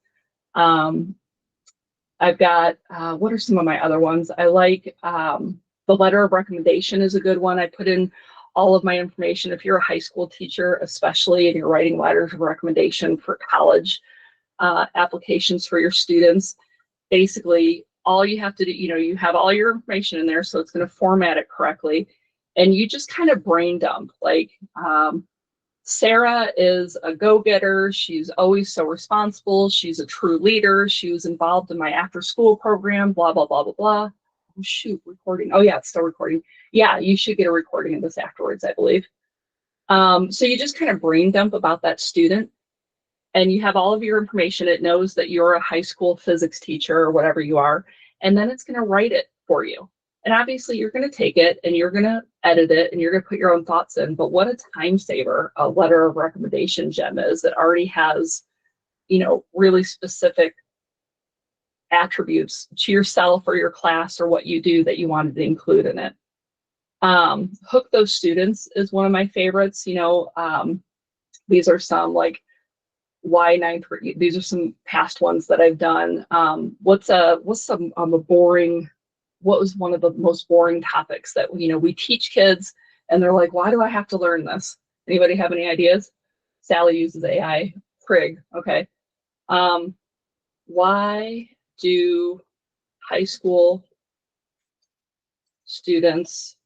I've got, what are some of my other ones? I like the letter of recommendation is a good one. I put in all of my information. If you're a high school teacher, especially, and you're writing letters of recommendation for college applications for your students, basically all you have to do, you have all your information in there, so it's going to format it correctly. And you just kind of brain dump, like, Sarah is a go-getter. She's always so responsible. She's a true leader. She was involved in my after-school program, blah, blah, blah, blah, blah. Oh, shoot, recording. Oh, yeah, it's still recording. Yeah, you should get a recording of this afterwards, I believe. So you just kind of brain dump about that student, and you have all of your information. It knows that you're a high school physics teacher or whatever you are, and then it's going to write it for you. And obviously you're going to take it and you're going to edit it and you're going to put your own thoughts in. But what a time saver a letter of recommendation gem is. It already has, really specific attributes to yourself or your class or what you do that you wanted to include in it. Hook those students is one of my favorites. These are some like why ninth grade. These are some past ones that I've done. What was one of the most boring topics that we teach kids and they're like, why do I have to learn this? Anybody have any ideas? Sally uses AI. Prig. Okay. Why do high school students,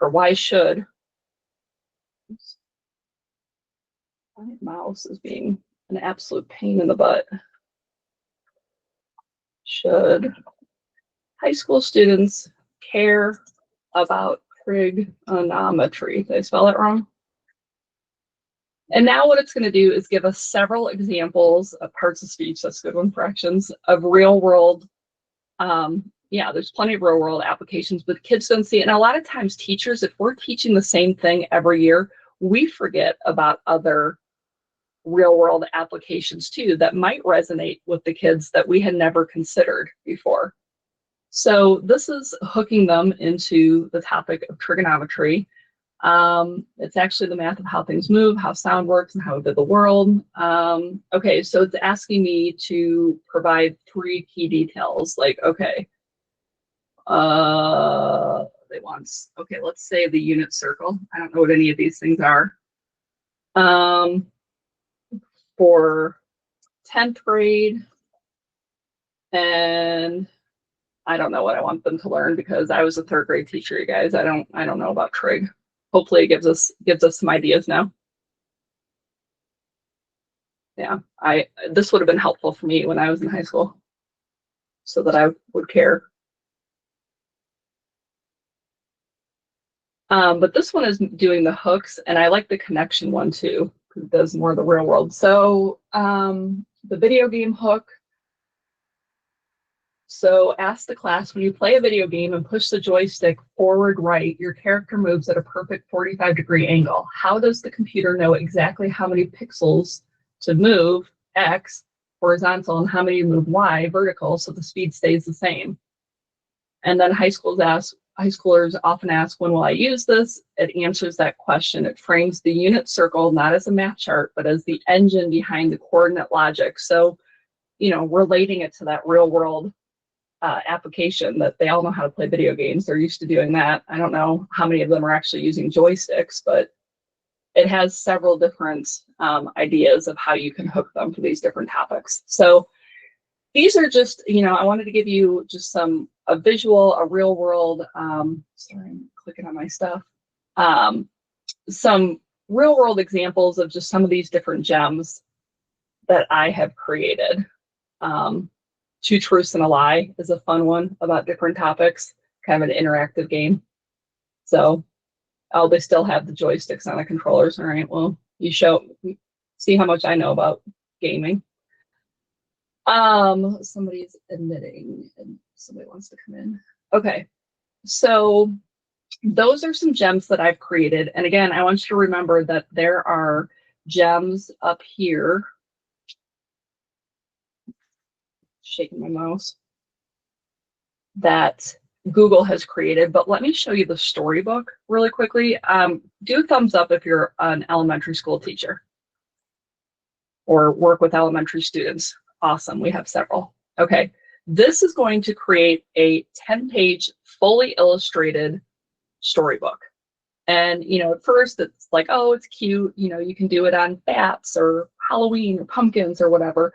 or why should, my mouse is being an absolute pain in the butt. Should high school students care about trigonometry? Did I spell that wrong? And now what it's going to do is give us several examples of parts of speech, that's a good one, fractions, of real world. There's plenty of real world applications, but kids don't see it. And a lot of times teachers, if we're teaching the same thing every year, we forget about other real world applications too that might resonate with the kids that we had never considered before. So this is hooking them into the topic of trigonometry. It's actually the math of how things move, how sound works, and how we did the world. Okay, so it's asking me to provide 3 key details. Like, okay, they want, okay, let's say the unit circle. I don't know what any of these things are. For 10th grade, and I don't know what I want them to learn because I was a 3rd grade teacher, you guys. I don't know about trig. Hopefully it gives us some ideas now. Yeah, this would have been helpful for me when I was in high school so that I would care. But this one is doing the hooks, and I like the connection one too, because it does more of the real world. So the video game hook. So ask the class, when you play a video game and push the joystick forward right, your character moves at a perfect 45-degree angle. How does the computer know exactly how many pixels to move, X, horizontal, and how many to move Y, vertical, so the speed stays the same? And then high schoolers often ask, when will I use this? It answers that question. It frames the unit circle not as a math chart, but as the engine behind the coordinate logic. So, you know, relating it to that real world application that they all know how to play video games. They're used to doing that. I don't know how many of them are actually using joysticks, but it has several different ideas of how you can hook them for these different topics. So these are just, you know, I wanted to give you just a visual, a real world, sorry, I'm clicking on my stuff, some real world examples of just some of these different gems that I have created. 2 Truths and a Lie is a fun one about different topics, kind of an interactive game. So, oh, they still have the joysticks on the controllers. All right, well, see how much I know about gaming. Somebody's admitting and somebody wants to come in. Okay, so those are some gems that I've created. And again, I want you to remember that there are gems up here. Shaking my mouse, that Google has created, but let me show you the storybook really quickly. Do a thumbs up if you're an elementary school teacher or work with elementary students. Awesome, we have several. Okay, this is going to create a 10-page fully illustrated storybook. And, you know, at first it's like, oh, it's cute. You know, you can do it on bats or Halloween or pumpkins or whatever.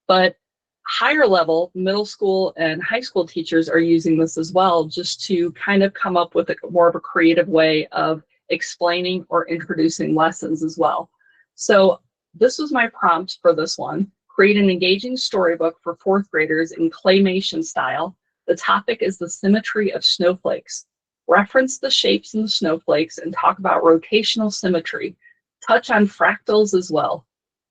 But higher level, middle school and high school teachers are using this as well, just to kind of come up with more of a creative way of explaining or introducing lessons as well. So this was my prompt for this one. Create an engaging storybook for 4th graders in claymation style. The topic is the symmetry of snowflakes. Reference the shapes in the snowflakes and talk about rotational symmetry. Touch on fractals as well.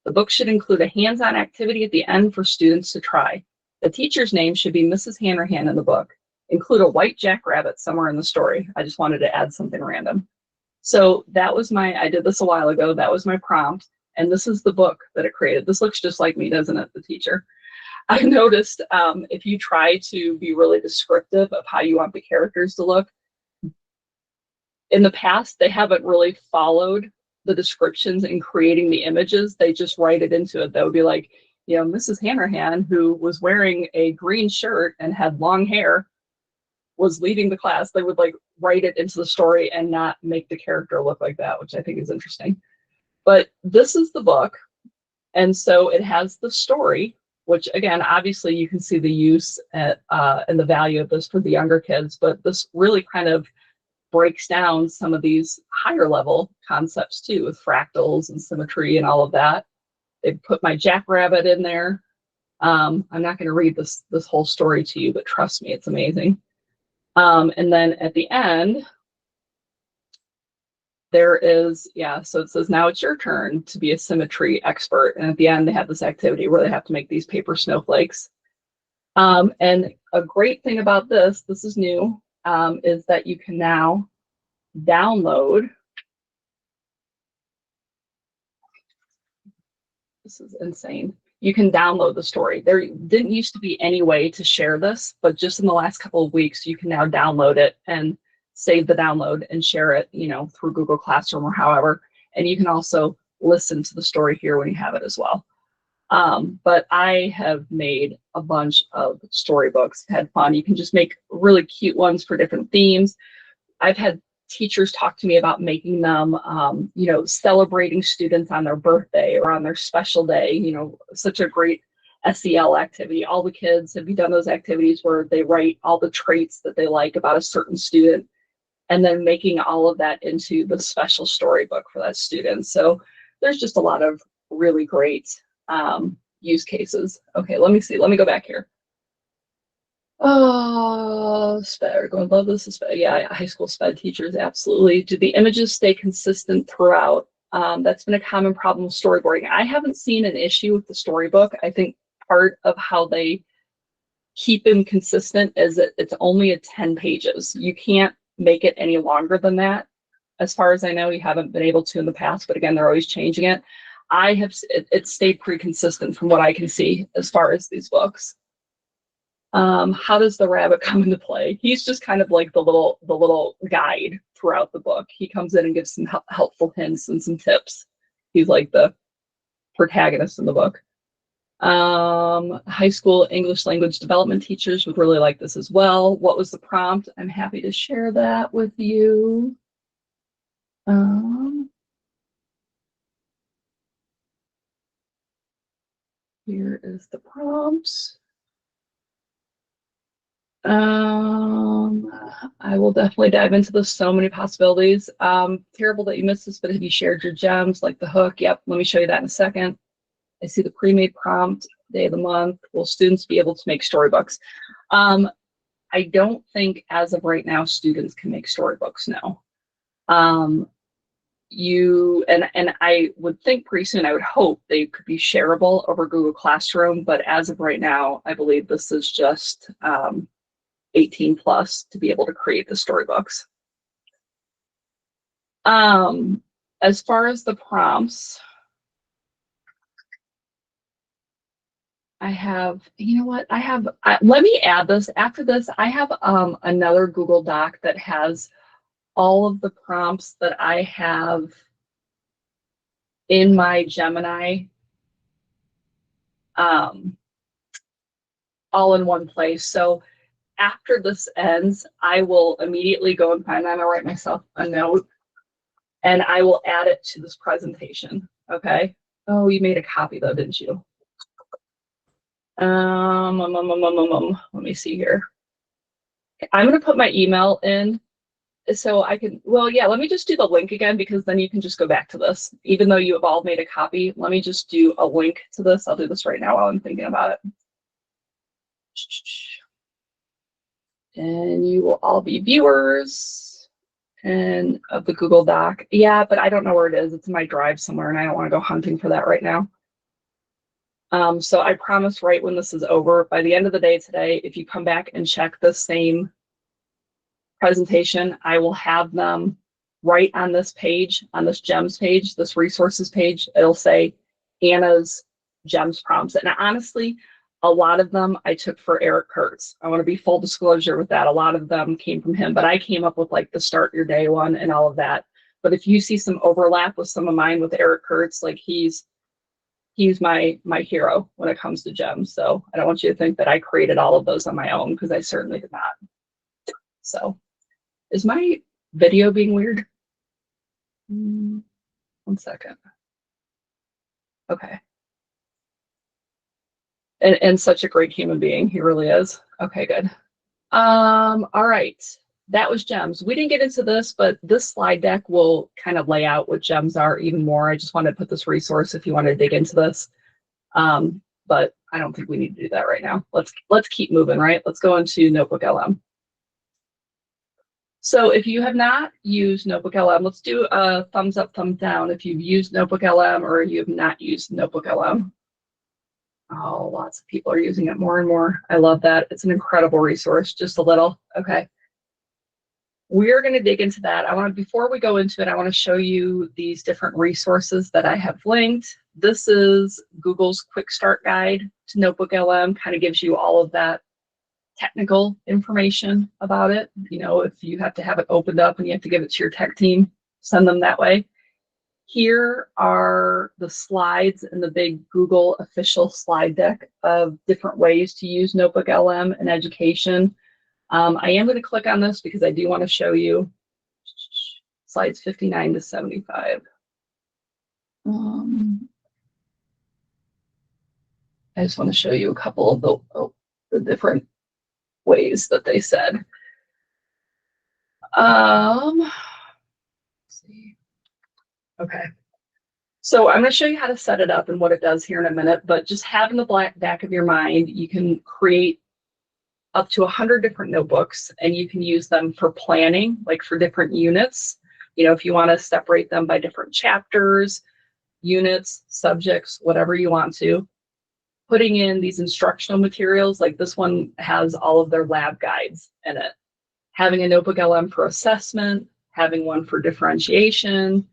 The book should include a hands-on activity at the end for students to try. The teacher's name should be Mrs. Hanrahan in the book. Include a white jackrabbit somewhere in the story. I just wanted to add something random. So that was I did this a while ago. That was my prompt. And this is the book that it created. This looks just like me, doesn't it, the teacher? I noticed if you try to be really descriptive of how you want the characters to look, in the past, they haven't really followed the descriptions in creating the images. They just write it into it. That would be like, you know, Mrs. Hanrahan, who was wearing a green shirt and had long hair, was leading the class. They would like write it into the story and not make the character look like that, which I think is interesting. But this is the book. And so it has the story, which again, obviously you can see the use and the value of this for the younger kids, but this really kind of breaks down some of these higher level concepts too, with fractals and symmetry and all of that. They put my jackrabbit in there. I'm not going to read this whole story to you, but trust me, it's amazing. And then at the end, there is, so it says, now it's your turn to be a symmetry expert. And at the end, they have this activity where they have to make these paper snowflakes. And a great thing about this is new, is that you can now download. This is insane. you can download the story. There didn't used to be any way to share this, but just in the last couple of weeks, you can now download it and save the download and share it, you know, through Google Classroom or however. And you can also listen to the story here when you have it as well. But I have made a bunch of storybooks, had fun. You can just make really cute ones for different themes. I've had teachers talk to me about making them, you know, celebrating students on their birthday or on their special day, you know, such a great SEL activity. All the kids, have you done those activities where they write all the traits that they like about a certain student and then making all of that into the special storybook for that student? So there's just a lot of really great use cases. Okay, let me see. Let me go back here. Oh, SPED, we're going to love this. SPED. Yeah, high school SPED teachers, absolutely. Do the images stay consistent throughout? That's been a common problem with storyboarding. I haven't seen an issue with the storybook. I think part of how they keep them consistent is that it's only at 10 pages. You can't make it any longer than that. As far as I know, you haven't been able to in the past, but again, they're always changing it. It's stayed pretty consistent from what I can see as far as these books. How does the rabbit come into play? He's just kind of like the little guide throughout the book. He comes in and gives some helpful hints and some tips. He's like the protagonist in the book. High school English language development teachers would really like this as well. What was the prompt? I'm happy to share that with you. Here is the prompts. I will definitely dive into this. So many possibilities. Terrible that you missed this, but have you shared your gems like the hook? Yep, let me show you that in a second. I see the pre-made prompt, day of the month. Will students be able to make storybooks? I don't think as of right now students can make storybooks, no. And I would think pretty soon, I would hope they could be shareable over Google Classroom, but as of right now, I believe this is just 18 plus to be able to create the storybooks. As far as the prompts, I have, you know what, let me add this. After this, I have another Google Doc that has all of the prompts that I have in my Gemini all in one place. So after this ends, I will immediately go and find that. I'll write myself a note and I will add it to this presentation. Okay. Oh, you made a copy though, didn't you? Let me see here. I'm going to put my email in so I can, well, yeah, let me just do the link again because then you can just go back to this. Even though you have all made a copy, let me just do a link to this. I'll do this right now while I'm thinking about it. And you will all be viewers and of the Google Doc. Yeah, but I don't know where it is. It's in my drive somewhere and I don't want to go hunting for that right now. So I promise right when this is over, by the end of the day today, if you come back and check the same presentation, I will have them right on this page, on this GEMS page, this resources page. It'll say Anna's GEMS prompts. And honestly, a lot of them I took for Eric Kurtz. I want to be full disclosure with that. A lot of them came from him, but I came up with like the start your day one and all of that. But if you see some overlap with some of mine with Eric Kurtz, like he's my hero when it comes to GEMS. So I don't want you to think that I created all of those on my own because I certainly did not. So is my video being weird? 1 second. Okay. And such a great human being. He really is. Okay, good. All right. That was GEMS. We didn't get into this, but this slide deck will kind of lay out what GEMS are even more. I just wanted to put this resource if you want to dig into this. But I don't think we need to do that right now. Let's keep moving, right? Let's go into Notebook LM. So if you have not used Notebook LM, let's do a thumbs up, thumbs down if you've used Notebook LM or you have not used Notebook LM. Oh, lots of people are using it more and more. I love that. It's an incredible resource. Just a little. Okay. we're going to dig into that. Before we go into it, I want to show you these different resources that I have linked. This is Google's Quick Start Guide to Notebook LM, kind of gives you all of that technical information about it. You know, if you have to have it opened up and you have to give it to your tech team, send them that way. Here are the slides in the big Google official slide deck of different ways to use Notebook LM in education. I am going to click on this because I do want to show you slides 59 to 75. I just want to show you a couple of the different ways that they said. Let's see. Okay. So I'm going to show you how to set it up and what it does here in a minute, but just have in the back of your mind, you can create up to 100 different notebooks, and you can use them for planning, like for different units. You know, if you want to separate them by different chapters, units, subjects, whatever you want to. Putting in these instructional materials, like this one has all of their lab guides in it. Having a Notebook LM for assessment, having one for differentiation,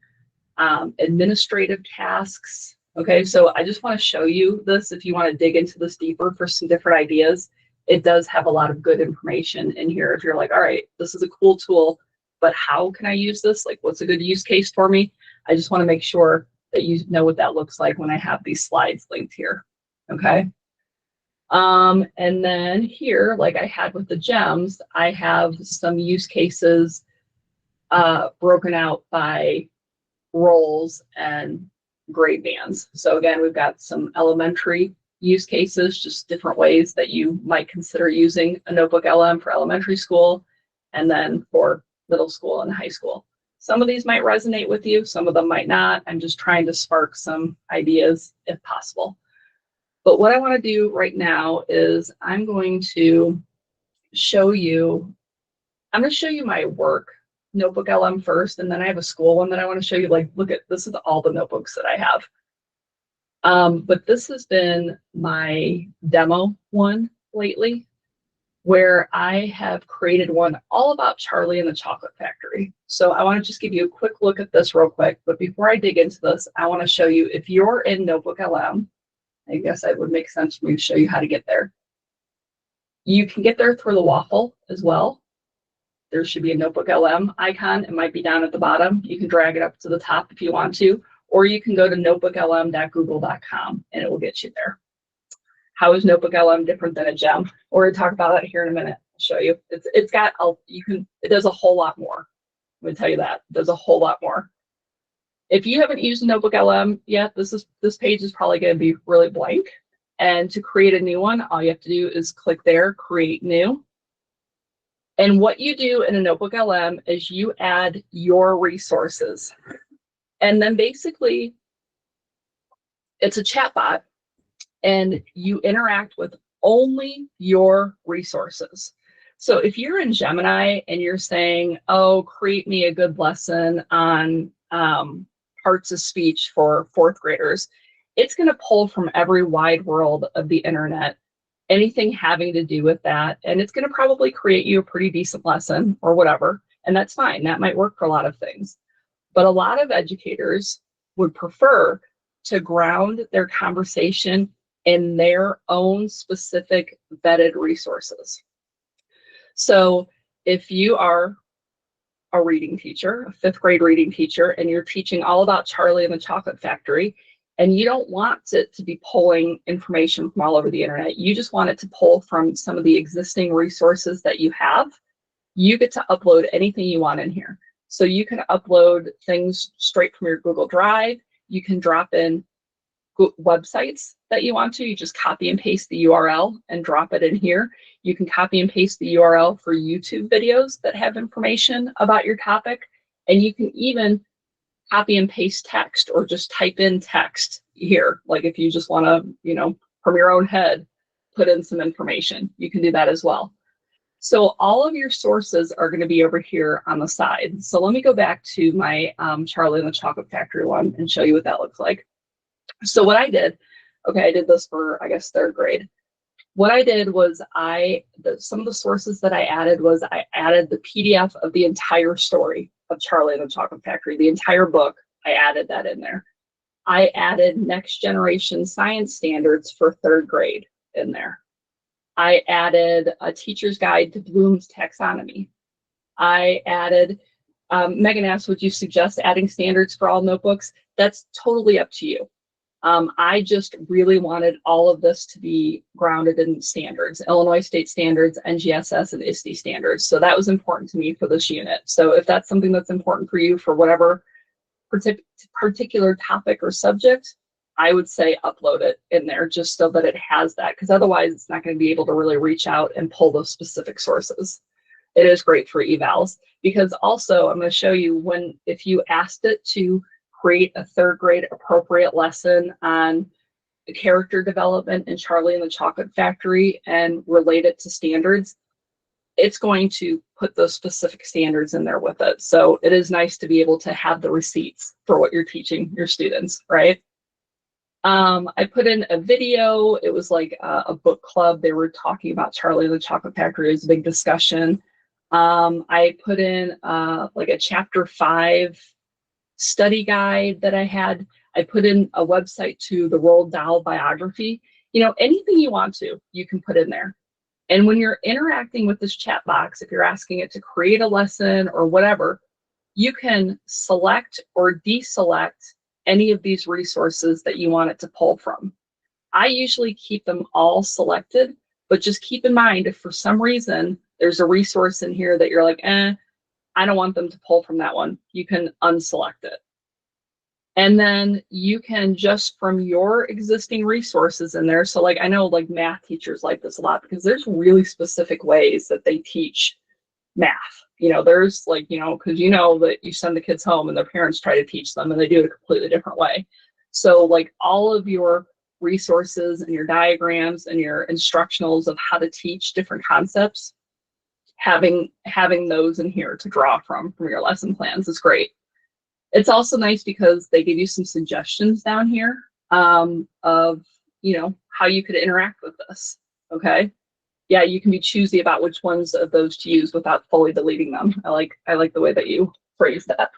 administrative tasks. Okay, so I just want to show you this if you want to dig into this deeper for some different ideas. It does have a lot of good information in here. If you're like, all right, this is a cool tool, but how can I use this? Like, what's a good use case for me? I just want to make sure that you know what that looks like when I have these slides linked here. Okay. And then here, like I had with the gems, I have some use cases broken out by roles and grade bands. So again, we've got some elementary use cases, just different ways that you might consider using a Notebook LM for elementary school, and then for middle school and high school. Some of these might resonate with you, some of them might not. I'm just trying to spark some ideas if possible. But what I want to do right now is I'm going to show you my work Notebook LM first, and then I have a school one that I want to show you. Like, look at, this is all the notebooks that I have. But this has been my demo one lately, where I have created one all about Charlie and the Chocolate Factory. So I want to just give you a quick look at this real quick. But before I dig into this, I want to show you, if you're in Notebook LM, I guess it would make sense for me to show you how to get there. You can get there through the waffle as well. There should be a Notebook LM icon. It might be down at the bottom. You can drag it up to the top if you want to, or you can go to notebooklm.google.com and it will get you there. How is Notebook LM different than a gem? We're going to talk about that here in a minute. I'll show you. It does a whole lot more. I'm going to tell you that. It does a whole lot more. If you haven't used Notebook LM yet, this page is probably going to be really blank. And to create a new one, all you have to do is click there, create new. And what you do in a Notebook LM is you add your resources. And then basically, it's a chatbot, and you interact with only your resources. So if you're in Gemini and you're saying, oh, create me a good lesson on parts of speech for fourth graders, it's going to pull from every wide world of the internet, anything having to do with that. And it's going to probably create you a pretty decent lesson or whatever. And that's fine. That might work for a lot of things. But a lot of educators would prefer to ground their conversation in their own specific vetted resources. So if you are a reading teacher, a fifth grade reading teacher, and you're teaching all about Charlie and the Chocolate Factory, and you don't want it to be pulling information from all over the internet, you just want it to pull from some of the existing resources that you have, you get to upload anything you want in here. So you can upload things straight from your Google Drive. You can drop in websites that you want to. You just copy and paste the URL and drop it in here. You can copy and paste the URL for YouTube videos that have information about your topic. And you can even copy and paste text or just type in text here. Like if you just want to, from your own head, put in some information, you can do that as well. So all of your sources are going to be over here on the side. So let me go back to my Charlie and the Chocolate Factory one and show you what that looks like. So what I did, okay, I did this for, I guess, third grade. what I did was some of the sources that I added was I added the PDF of the entire story of Charlie and the Chocolate Factory, the entire book. I added that in there. I added next generation science standards for 3rd grade in there. I added a teacher's guide to Bloom's taxonomy. I added, Megan asked, would you suggest adding standards for all notebooks? That's totally up to you. I just really wanted all of this to be grounded in standards, Illinois state standards, NGSS, and ISTE standards. So that was important to me for this unit. So if that's something that's important for you for whatever particular topic or subject, I would say upload it in there just so that it has that, because otherwise it's not going to be able to really reach out and pull those specific sources. It is great for evals, because also I'm going to show you if you asked it to create a 3rd grade appropriate lesson on character development in Charlie and the Chocolate Factory and relate it to standards, it's going to put those specific standards in there with it. So it is nice to be able to have the receipts for what you're teaching your students, right? I put in a video. It was like a book club. They were talking about Charlie and the Chocolate Factory. It was a big discussion. I put in like a chapter 5 study guide that I had. I put in a website to the Roald Dahl biography. You know, anything you want to, you can put in there. And when you're interacting with this chat box, if you're asking it to create a lesson or whatever, you can select or deselect any of these resources that you want it to pull from. I usually keep them all selected, but just keep in mind if for some reason there's a resource in here that you're like, I don't want them to pull from that one, you can unselect it. And then you can just from your existing resources in there. So like, I know like math teachers like this a lot because there's really specific ways that they teach math. You know, there's like, you know, because you know that you send the kids home and their parents try to teach them and they do it a completely different way. So like all of your resources and your diagrams and your instructionals of how to teach different concepts, having those in here to draw from your lesson plans is great. It's also nice because they give you some suggestions down here of, you know, how you could interact with this, okay? Yeah, you can be choosy about which ones of those to use without fully deleting them. I like the way that you phrase that.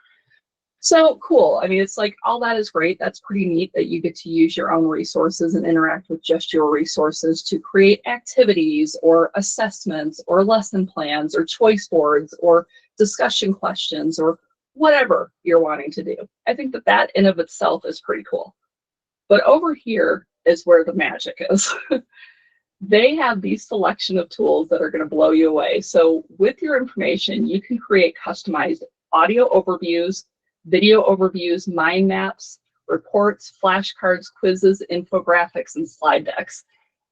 So cool. I mean, it's like all that is great. That's pretty neat that you get to use your own resources and interact with just your resources to create activities or assessments or lesson plans or choice boards or discussion questions or whatever you're wanting to do. I think that that in of itself is pretty cool. But over here is where the magic is. They have these selection of tools that are going to blow you away. So with your information, you can create customized audio overviews, video overviews, mind maps, reports, flashcards, quizzes, infographics, and slide decks.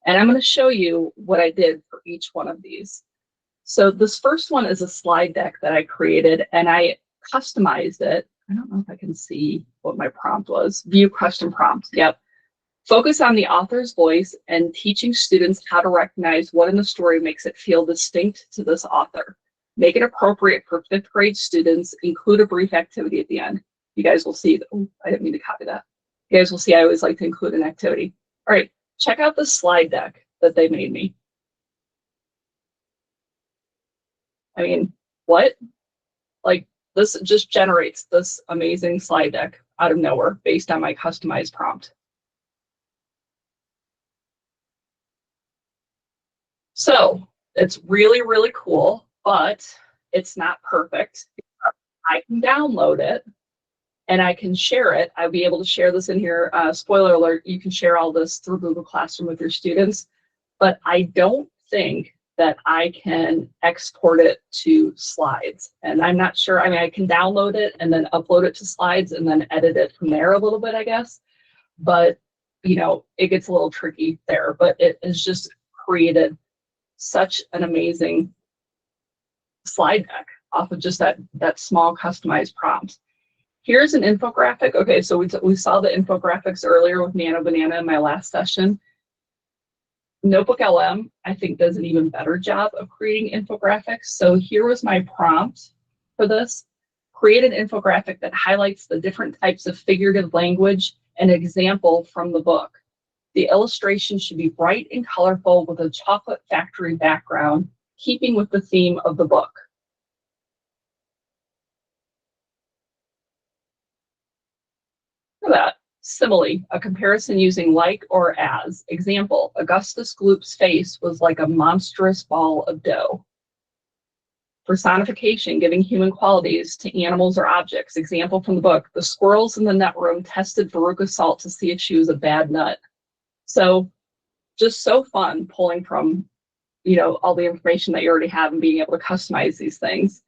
And I'm going to show you what I did for each one of these. So this first one is a slide deck that I created, and I customized it. I don't know if I can see what my prompt was. View custom prompt. Yep. Focus on the author's voice and teaching students how to recognize what in the story makes it feel distinct to this author. Make it appropriate for 5th grade students. Include a brief activity at the end. You guys will see. Oh, I didn't mean to copy that. You guys will see I always like to include an activity. All right, check out the slide deck that they made me. I mean, what? Like, this just generates this amazing slide deck out of nowhere based on my customized prompt. So it's really, really cool, but it's not perfect. I can download it and I can share it. I'll be able to share this in here. Spoiler alert, you can share all this through Google Classroom with your students, but I don't think that I can export it to slides. And I'm not sure, I mean, I can download it and then upload it to slides and then edit it from there a little bit, I guess. But, you know, it gets a little tricky there, but it is just created such an amazing slide deck off of just that small customized prompt. Here's an infographic. Okay, so we saw the infographics earlier with Nano Banana in my last session. Notebook LM, I think, does an even better job of creating infographics. So here was my prompt for this. Create an infographic that highlights the different types of figurative language and example from the book. The illustration should be bright and colorful with a chocolate factory background, keeping with the theme of the book. Look at that. Simile, a comparison using like or as. Example, Augustus Gloop's face was like a monstrous ball of dough. Personification, giving human qualities to animals or objects. Example from the book, the squirrels in the nut room tested Veruca Salt to see if she was a bad nut. So just so fun pulling from, you know, all the information that you already have and being able to customize these things.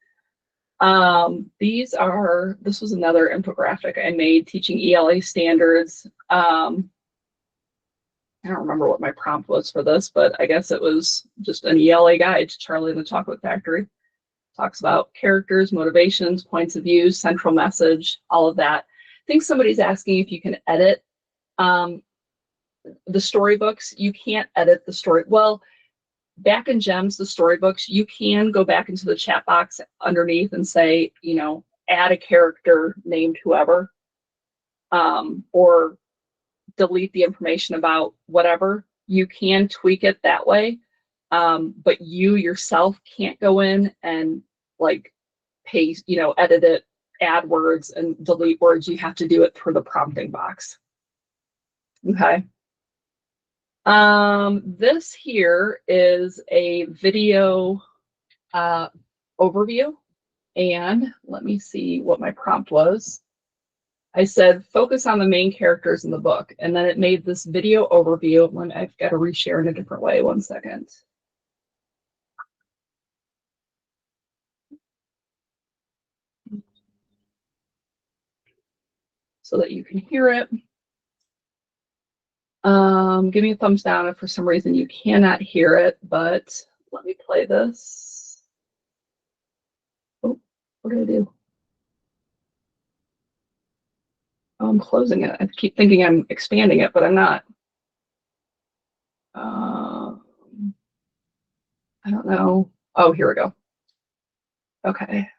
This was another infographic I made teaching ELA standards. I don't remember what my prompt was for this, but I guess it was just an ELA guide to Charlie and the Chocolate Factory. Talks about characters, motivations, points of view, central message, all of that. I think somebody's asking if you can edit the storybooks. You can't edit the story. Well, back in GEMS, the storybooks, you can go back into the chat box underneath and say, you know, add a character named whoever, or delete the information about whatever. You can tweak it that way. But you yourself can't go in and like paste, you know, edit it, add words and delete words. You have to do it through the prompting box. Okay. This here is a video overview, and let me see what my prompt was. I said, focus on the main characters in the book, and then it made this video overview. I've got to reshare in a different way. 1 second. So that you can hear it. Give me a thumbs down if for some reason you cannot hear it, but let me play this. Oh, what did I do? Oh, I'm closing it. I keep thinking I'm expanding it, but I'm not. I don't know. Oh, here we go. Okay.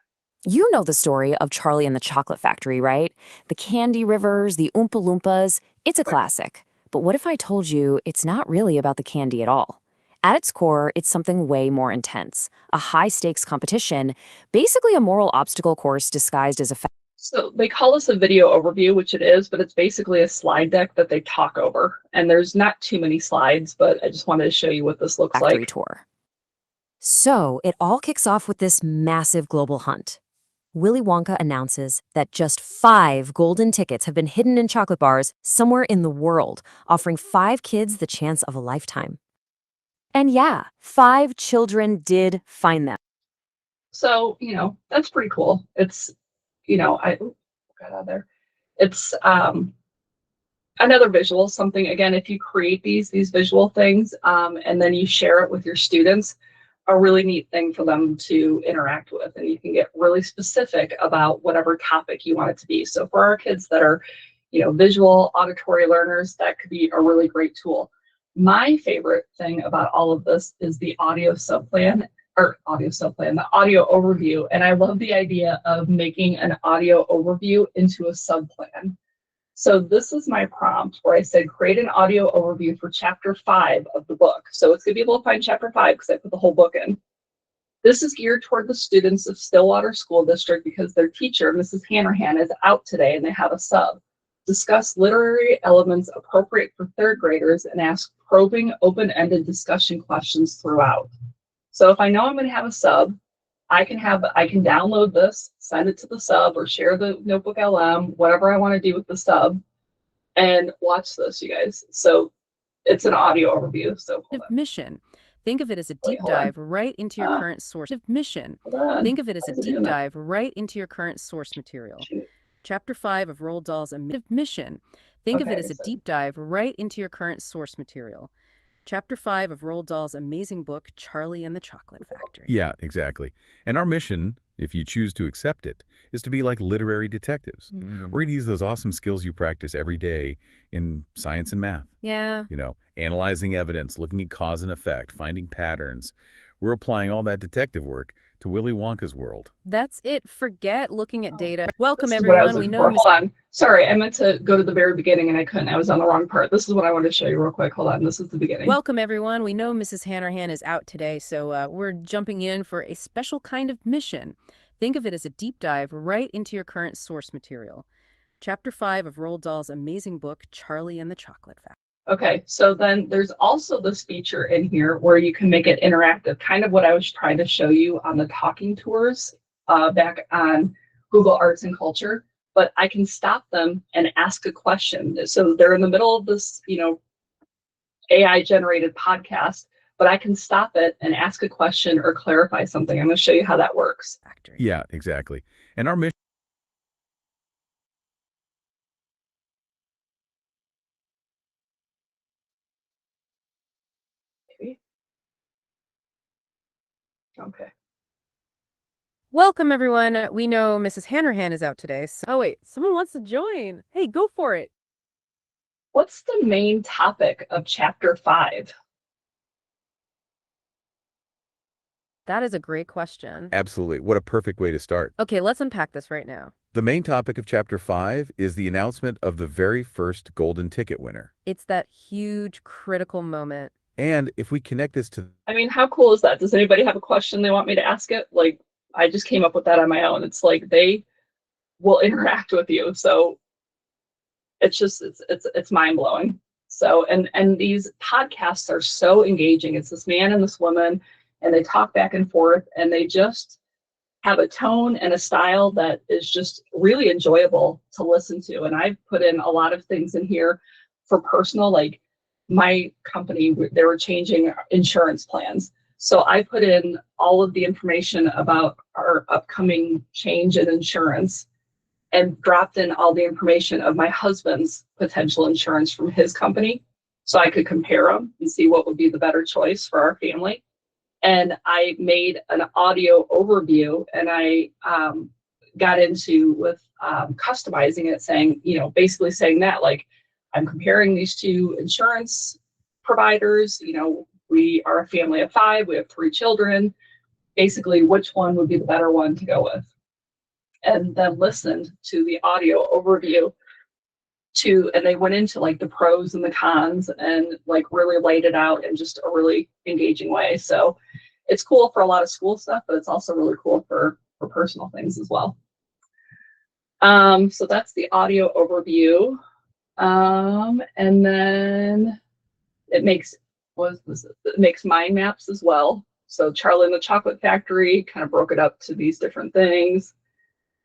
You know the story of Charlie and the Chocolate Factory, right? The candy rivers, the Oompa Loompas. It's a classic. But what if I told you it's not really about the candy at all? At its core, it's something way more intense. A high-stakes competition, basically a moral obstacle course disguised as a So they call this a video overview, which it is, but it's basically a slide deck that they talk over. And there's not too many slides, but I just wanted to show you what this looks factory like. tour. So it all kicks off with this massive global hunt. Willy Wonka announces that just 5 golden tickets have been hidden in chocolate bars somewhere in the world, offering 5 kids the chance of a lifetime. And yeah, 5 children did find them. So, you know, that's pretty cool. It's, you know, got out of there. It's another visual, something, again, if you create these visual things and then you share it with your students, a really neat thing for them to interact with. And you can get really specific about whatever topic you want it to be. So for our kids that are, you know, visual auditory learners, that could be a really great tool. My favorite thing about all of this is the audio subplan, the audio overview. And I love the idea of making an audio overview into a subplan. So this is my prompt where I said, create an audio overview for chapter 5 of the book. So it's gonna be able to find chapter 5 because I put the whole book in. This is geared toward the students of Stillwater School District because their teacher, Mrs. Hanrahan, is out today and they have a sub. Discuss literary elements appropriate for 3rd graders and ask probing, open-ended discussion questions throughout. So if I know I'm gonna have a sub, I can download this, send it to the sub, or share the Notebook LM, whatever I want to do with the sub, and watch this, you guys. So it's an audio overview. So mission. Think of it as a deep hold on. dive right into your current source of mission. hold on. Think of it as Why a is it deep doing that? dive right into your current source material. Shoot. Chapter 5 of Roald Dahl's mission. Think of Okay, it as a so- deep dive right into your current source material. Chapter 5 of Roald Dahl's amazing book, Charlie and the Chocolate Factory. Yeah, exactly. And our mission, if you choose to accept it, is to be like literary detectives. We're going to use those awesome skills you practice every day in science and math. Yeah. You know, analyzing evidence, looking at cause and effect, finding patterns. We're applying all that detective work to to Willy Wonka's world. That's it. Forget looking at data. This Welcome, is what I everyone. was We looking know for. Miss. Hold on. Sorry, I meant to go to the very beginning and I couldn't. I was on the wrong part. This is what I wanted to show you real quick. Hold on. This is the beginning. Welcome, everyone. We know Mrs. Hanrahan is out today, so we're jumping in for a special kind of mission. Think of it as a deep dive right into your current source material. Chapter 5 of Roald Dahl's amazing book, Charlie and the Chocolate Factory. Okay, so then there's also this feature in here where you can make it interactive, kind of what I was trying to show you on the talking tours back on Google Arts and Culture, but I can stop them and ask a question. So they're in the middle of this, AI generated podcast, but I can stop it and ask a question or clarify something. I'm going to show you how that works. Yeah, exactly. And our mission. Okay. Welcome, everyone. We know Mrs. Hanrahan is out today. Oh, wait. Someone wants to join. Hey, go for it. What's the main topic of chapter 5? That is a great question. Absolutely. What a perfect way to start. Okay, let's unpack this right now. The main topic of Chapter 5 is the announcement of the very first golden ticket winner. It's that huge critical moment. And if we connect this to... I mean, how cool is that? Does anybody have a question they want me to ask it? Like, I just came up with that on my own. It's like they will interact with you. So it's just, it's mind-blowing. So, and these podcasts are so engaging. It's this man and this woman, and they talk back and forth, and they just have a tone and a style that is just really enjoyable to listen to. And I've put in a lot of things in here for personal, like my company, they were changing insurance plans. So I put in all of the information about our upcoming change in insurance and dropped in all the information of my husband's potential insurance from his company so I could compare them and see what would be the better choice for our family. And I made an audio overview, and I got into with customizing it, saying, basically saying that, like, I'm comparing these two insurance providers. We are a family of 5. We have 3 children. Basically, which one would be the better one to go with? And then listened to the audio overview and they went into like the pros and the cons and like really laid it out in just a really engaging way. So it's cool for a lot of school stuff, but it's also really cool for personal things as well. So that's the audio overview. And then it makes mind maps as well. So Charlie and the Chocolate Factory kind of broke it up to these different things.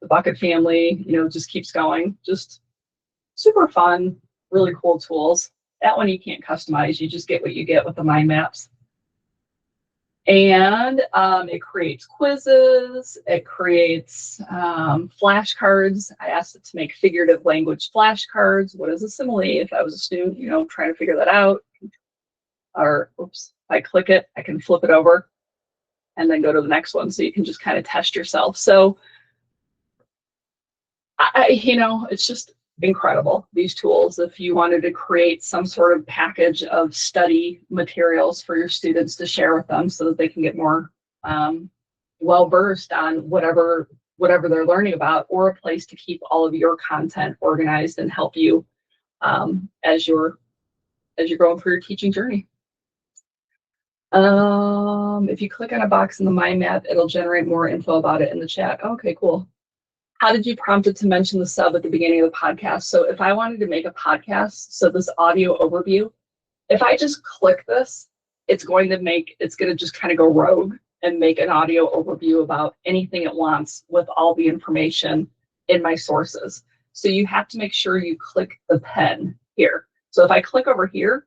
The Bucket Family, just keeps going. Just super fun, really cool tools. That one you can't customize. You just get what you get with the mind maps. And it creates quizzes. It creates flashcards. I asked it to make figurative language flashcards. What is a simile? If I was a student, trying to figure that out. Or, oops, if I click it, I can flip it over and then go to the next one. So you can just kind of test yourself. So, it's just incredible, these tools. If you wanted to create some sort of package of study materials for your students to share with them so that they can get more well-versed on whatever they're learning about, or a place to keep all of your content organized and help you as you're going through your teaching journey. If you click on a box in the mind map, it'll generate more info about it in the chat. Okay, cool. How did you prompt it to mention the sub at the beginning of the podcast? So if I wanted to make a podcast, so this audio overview, if I just click this, it's going to just kind of go rogue and make an audio overview about anything it wants with all the information in my sources. So you have to make sure you click the pen here. So if I click over here,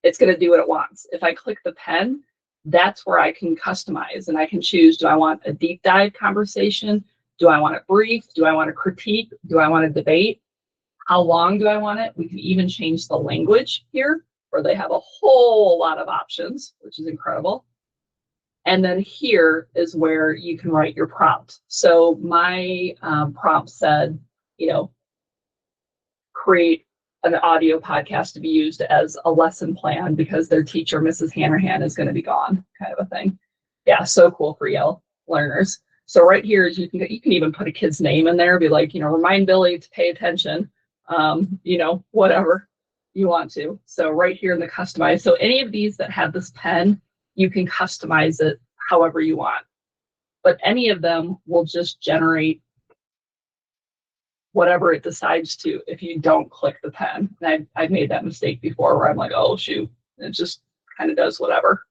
it's going to do what it wants. If I click the pen, that's where I can customize and I can choose, do I want a deep dive conversation? Do I want it brief? Do I want to critique? Do I want to debate? How long do I want it? We can even change the language here, where they have a whole lot of options, which is incredible. And then here is where you can write your prompt. So my prompt said, create an audio podcast to be used as a lesson plan because their teacher, Mrs. Hanrahan, is going to be gone, kind of a thing. Yeah, so cool for Yale. learners. So right here is you can even put a kid's name in there, be like, remind Billy to pay attention, whatever you want to. So right here in the customize. So any of these that have this pen, you can customize it however you want. But any of them will just generate whatever it decides to if you don't click the pen. And I've made that mistake before where I'm like, oh shoot, it just kind of does whatever.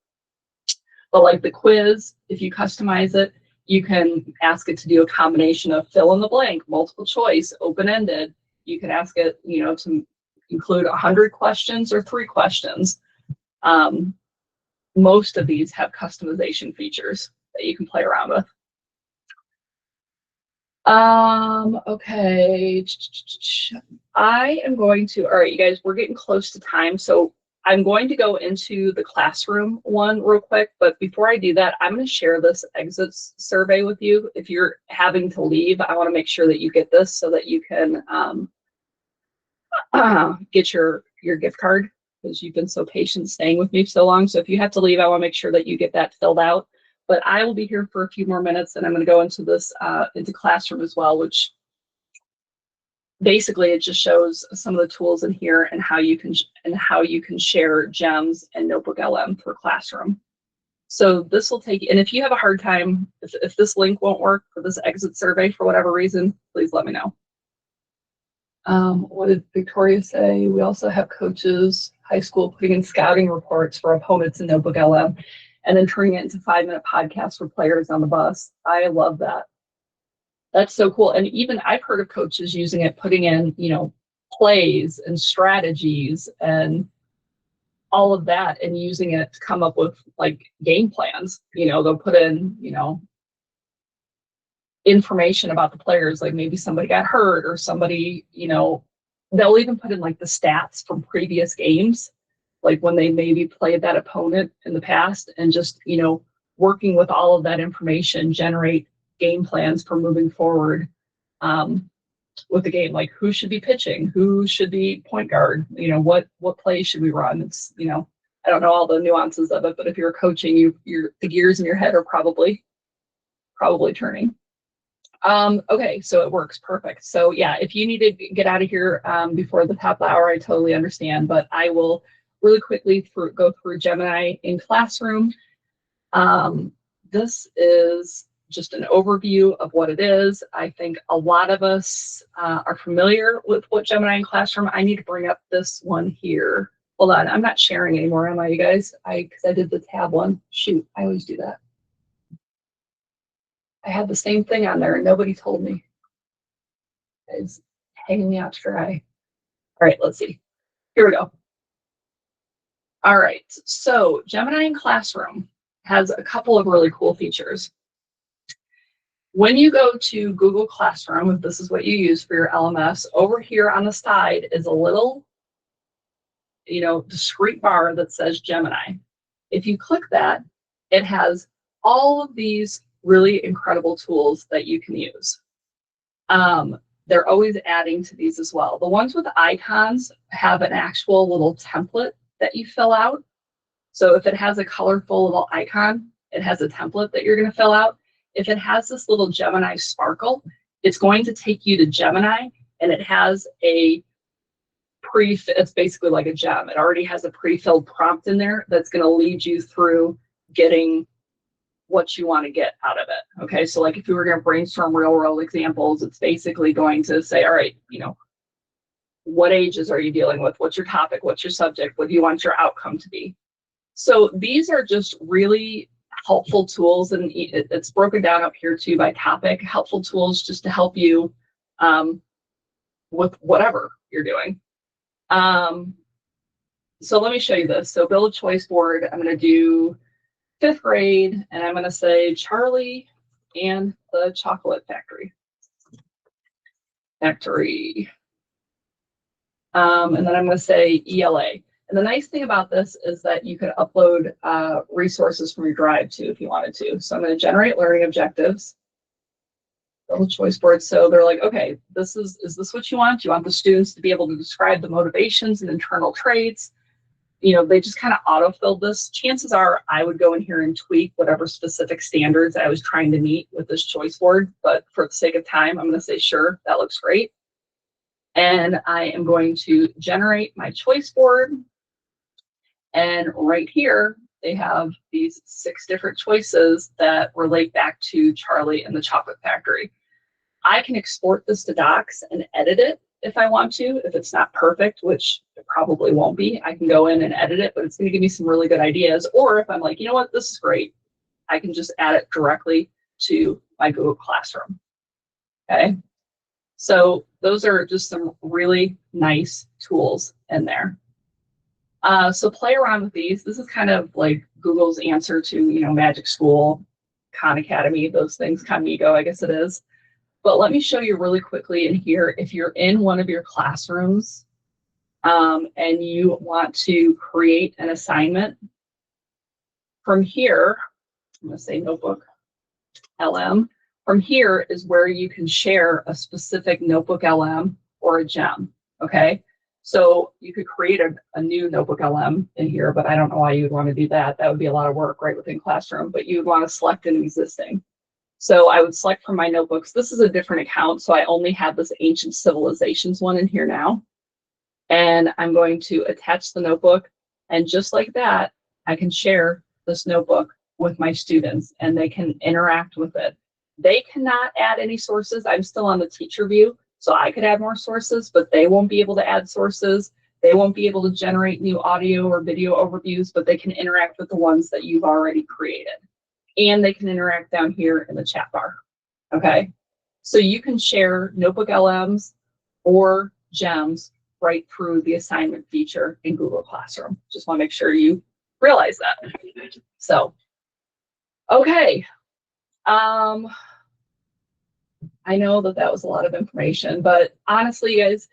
But like the quiz, if you customize it, you can ask it to do a combination of fill in the blank, multiple choice, open-ended. You can ask it, to include 100 questions or 3 questions. Most of these have customization features that you can play around with. Okay. I am going to, all right, you guys, we're getting close to time. So I'm going to go into the classroom one real quick, but before I do that, I'm going to share this exits survey with you. If you're having to leave, I want to make sure that you get this so that you can get your gift card, because you've been so patient staying with me so long. So if you have to leave, I want to make sure that you get that filled out. But I will be here for a few more minutes, and I'm going to go into this into classroom as well, which basically it just shows some of the tools in here and how you can share gems and Notebook LM for classroom. So this will take, and if you have a hard time, if this link won't work for this exit survey for whatever reason, please let me know. What did Victoria say? We also have coaches, high school, putting in scouting reports for opponents in Notebook LM and then turning it into 5-minute podcasts for players on the bus. I love that. That's so cool. And even I've heard of coaches using it, putting in, plays and strategies and all of that, and using it to come up with like game plans. They'll put in, information about the players, like maybe somebody got hurt or somebody, they'll even put in like the stats from previous games, like when they maybe played that opponent in the past, and just, working with all of that information, generate game plans for moving forward with the game, like who should be pitching, who should be point guard, what plays should we run. It's, I don't know all the nuances of it, but if you're coaching, the gears in your head are probably turning. Okay, so it works perfect. So yeah, if you need to get out of here before the top of the hour, I totally understand, but I will really quickly go through Gemini in Classroom. This is just an overview of what it is. I think a lot of us are familiar with what Gemini in Classroom. I need to bring up this one here. Hold on, I'm not sharing anymore, am I, you guys? Because I did the tab one. Shoot, I always do that. I had the same thing on there and nobody told me. It's hanging me out to dry. All right, let's see. Here we go. All right, so Gemini in Classroom has a couple of really cool features. When you go to Google Classroom, if this is what you use for your LMS, over here on the side is a little, discrete bar that says Gemini. If you click that, it has all of these really incredible tools that you can use. They're always adding to these as well. The ones with icons have an actual little template that you fill out. So if it has a colorful little icon, it has a template that you're going to fill out. If it has this little Gemini sparkle, it's going to take you to Gemini, and it has it's basically like a gem. It already has a pre-filled prompt in there that's going to lead you through getting what you want to get out of it. Okay, so like if you were going to brainstorm real world examples, it's basically going to say, all right, what ages are you dealing with? What's your topic? What's your subject? What do you want your outcome to be? So these are just really helpful tools, and it's broken down up here too by topic, helpful tools just to help you with whatever you're doing. So let me show you this. So build a choice board. I'm going to do 5th grade, and I'm going to say Charlie and the Chocolate Factory. And then I'm going to say ELA. And the nice thing about this is that you can upload resources from your drive too if you wanted to. So I'm going to generate learning objectives, build a choice board. So they're like, okay, is this what you want? Do you want the students to be able to describe the motivations and internal traits? they just kind of auto-filled this. Chances are I would go in here and tweak whatever specific standards I was trying to meet with this choice board. But for the sake of time, I'm going to say, sure, that looks great. And I am going to generate my choice board. And right here, they have these 6 different choices that relate back to Charlie and the Chocolate Factory. I can export this to Docs and edit it if I want to. If it's not perfect, which it probably won't be, I can go in and edit it, but it's going to give me some really good ideas. Or if I'm like, you know what, this is great, I can just add it directly to my Google Classroom. Okay. So those are just some really nice tools in there. So play around with these. This is kind of like Google's answer to, Magic School, Khan Academy, those things, Kamigo, I guess it is. But let me show you really quickly in here, if you're in one of your classrooms and you want to create an assignment, from here, I'm going to say Notebook LM, from here is where you can share a specific Notebook LM or a gem, okay? So you could create a new Notebook LM in here, but I don't know why you would want to do that. That would be a lot of work right within Classroom, but you would want to select an existing. So I would select from my notebooks. This is a different account, so I only have this Ancient Civilizations one in here now. And I'm going to attach the notebook, and just like that, I can share this notebook with my students, and they can interact with it. They cannot add any sources. I'm still on the teacher view, so I could add more sources, but they won't be able to add sources. They won't be able to generate new audio or video overviews, but they can interact with the ones that you've already created. And they can interact down here in the chat bar, okay? So you can share Notebook LMs or gems right through the assignment feature in Google Classroom. Just want to make sure you realize that. So, okay. I know that was a lot of information, but honestly, you guys,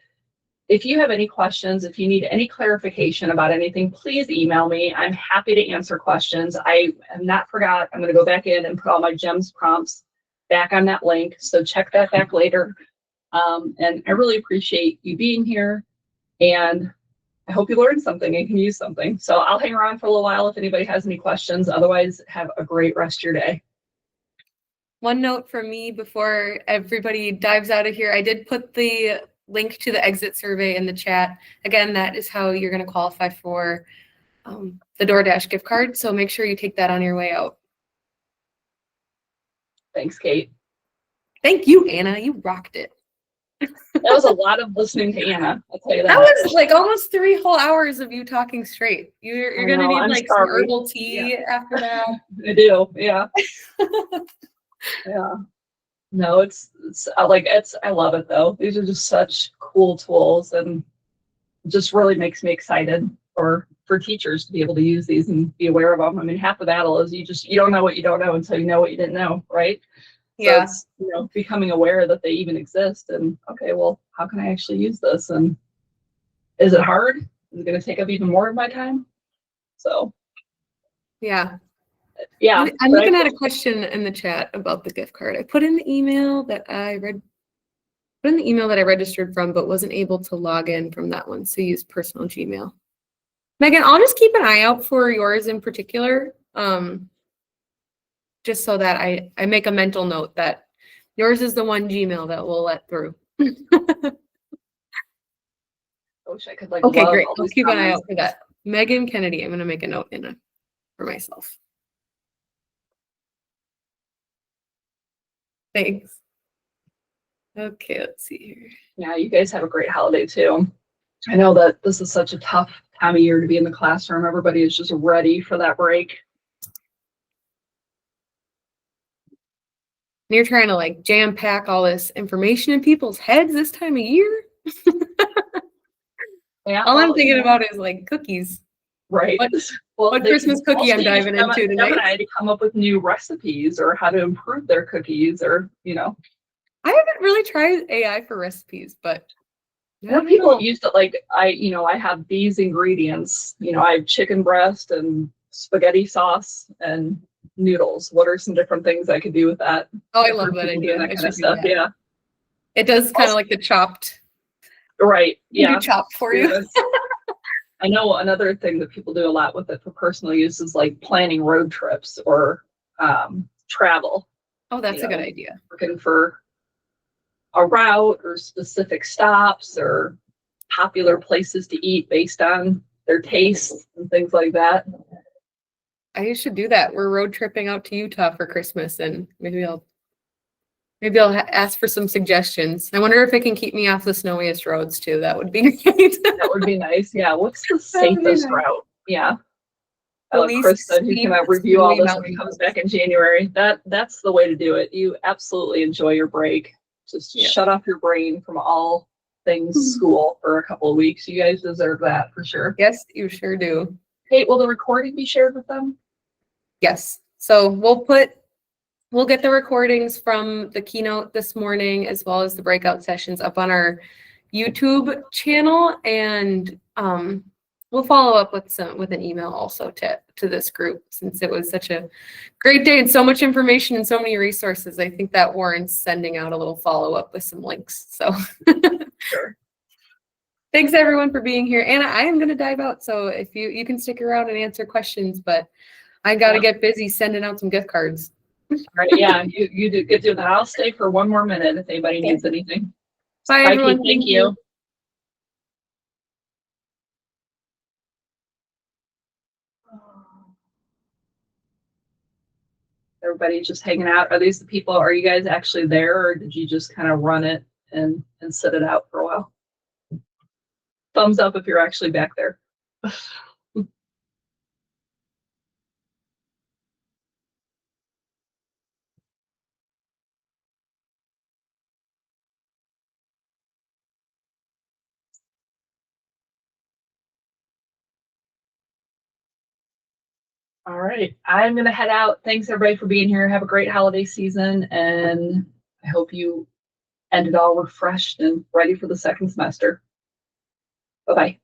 if you have any questions, if you need any clarification about anything, please email me. I'm happy to answer questions. I have not forgot. I'm going to go back in and put all my GEMS prompts back on that link. So check that back later. And I really appreciate you being here. And I hope you learned something and can use something. So I'll hang around for a little while if anybody has any questions. Otherwise, have a great rest of your day. One note from me before everybody dives out of here. I did put the link to the exit survey in the chat. Again, that is how you're going to qualify for the DoorDash gift card. So make sure you take that on your way out. Thanks, Kate. Thank you, Anna. You rocked it. That was a lot of listening to Anna. I'll tell you that. That was like almost 3 whole hours of you talking straight. You're going to need I'm like sorry. some herbal tea after that. I do. Yeah. Yeah. No, I love it though. These are just such cool tools, and it just really makes me excited for teachers to be able to use these and be aware of them. I mean, half the battle is you don't know what you don't know until you know what you didn't know, right? Yeah. So it's, becoming aware that they even exist, and okay, well, how can I actually use this? And is it hard? Is it going to take up even more of my time? So Yeah. Yeah. I'm looking at a question in the chat about the gift card. I put in the email that I registered from, but wasn't able to log in from that one. So use personal Gmail. Megan, I'll just keep an eye out for yours in particular. Just so that I make a mental note that yours is the one Gmail that we'll let through. I wish I could Okay, great. I'll keep an eye out for that. Megan Kennedy, I'm going to make a note for myself. Thanks. Okay, let's see here. Yeah, you guys have a great holiday too. I know that this is such a tough time of year to be in the classroom. Everybody is just ready for that break. And you're trying to like jam pack all this information in people's heads this time of year. Yeah, all I'm thinking about is like cookies. Right. What Christmas cookie I'm diving into tonight? I had to come up with new recipes or how to improve their cookies, or I haven't really tried AI for recipes, but more people have used it. Like I have these ingredients. I have chicken breast and spaghetti sauce and noodles. What are some different things I could do with that? Oh, I love that idea. That kind of stuff. Yeah. It does kind of like the chopped. Right. Yeah. Chopped for you. I know another thing that people do a lot with it for personal use is like planning road trips or travel. Oh, that's You a good know, idea. looking for a route or specific stops or popular places to eat based on their tastes and things like that. I should do that. We're road tripping out to Utah for Christmas, and maybe I'll ask for some suggestions. I wonder if it can keep me off the snowiest roads too. That would be great. That would be nice. Yeah. What's the That would be safest nice. route? Yeah. The least Chris said he's steep, gonna review all snowy this when he mountain comes roads. back in January. That's the way to do it. You absolutely enjoy your break. Just Yeah. shut off your brain from all things school for a couple of weeks. You guys deserve that for sure. Yes, you sure do. Kate, will the recording be shared with them? Yes. So we'll get the recordings from the keynote this morning as well as the breakout sessions up on our YouTube channel, and we'll follow up with an email also to this group, since it was such a great day and so much information and so many resources. I think that warrants sending out a little follow up with some links. So Sure. thanks everyone for being here. Anna, I am going to dive out, so if you can stick around and answer questions, but I got to get busy sending out some gift cards. All right. Yeah, you do get to that. I'll stay for one more minute if anybody needs anything. Bye, Kate, everyone. thank you. Everybody just hanging out. Are these the people? Are you guys actually there, or did you just kind of run it and sit it out for a while? Thumbs up if you're actually back there. All right, I'm gonna head out. Thanks everybody for being here. Have a great holiday season, and I hope you ended all refreshed and ready for the second semester. Bye-bye.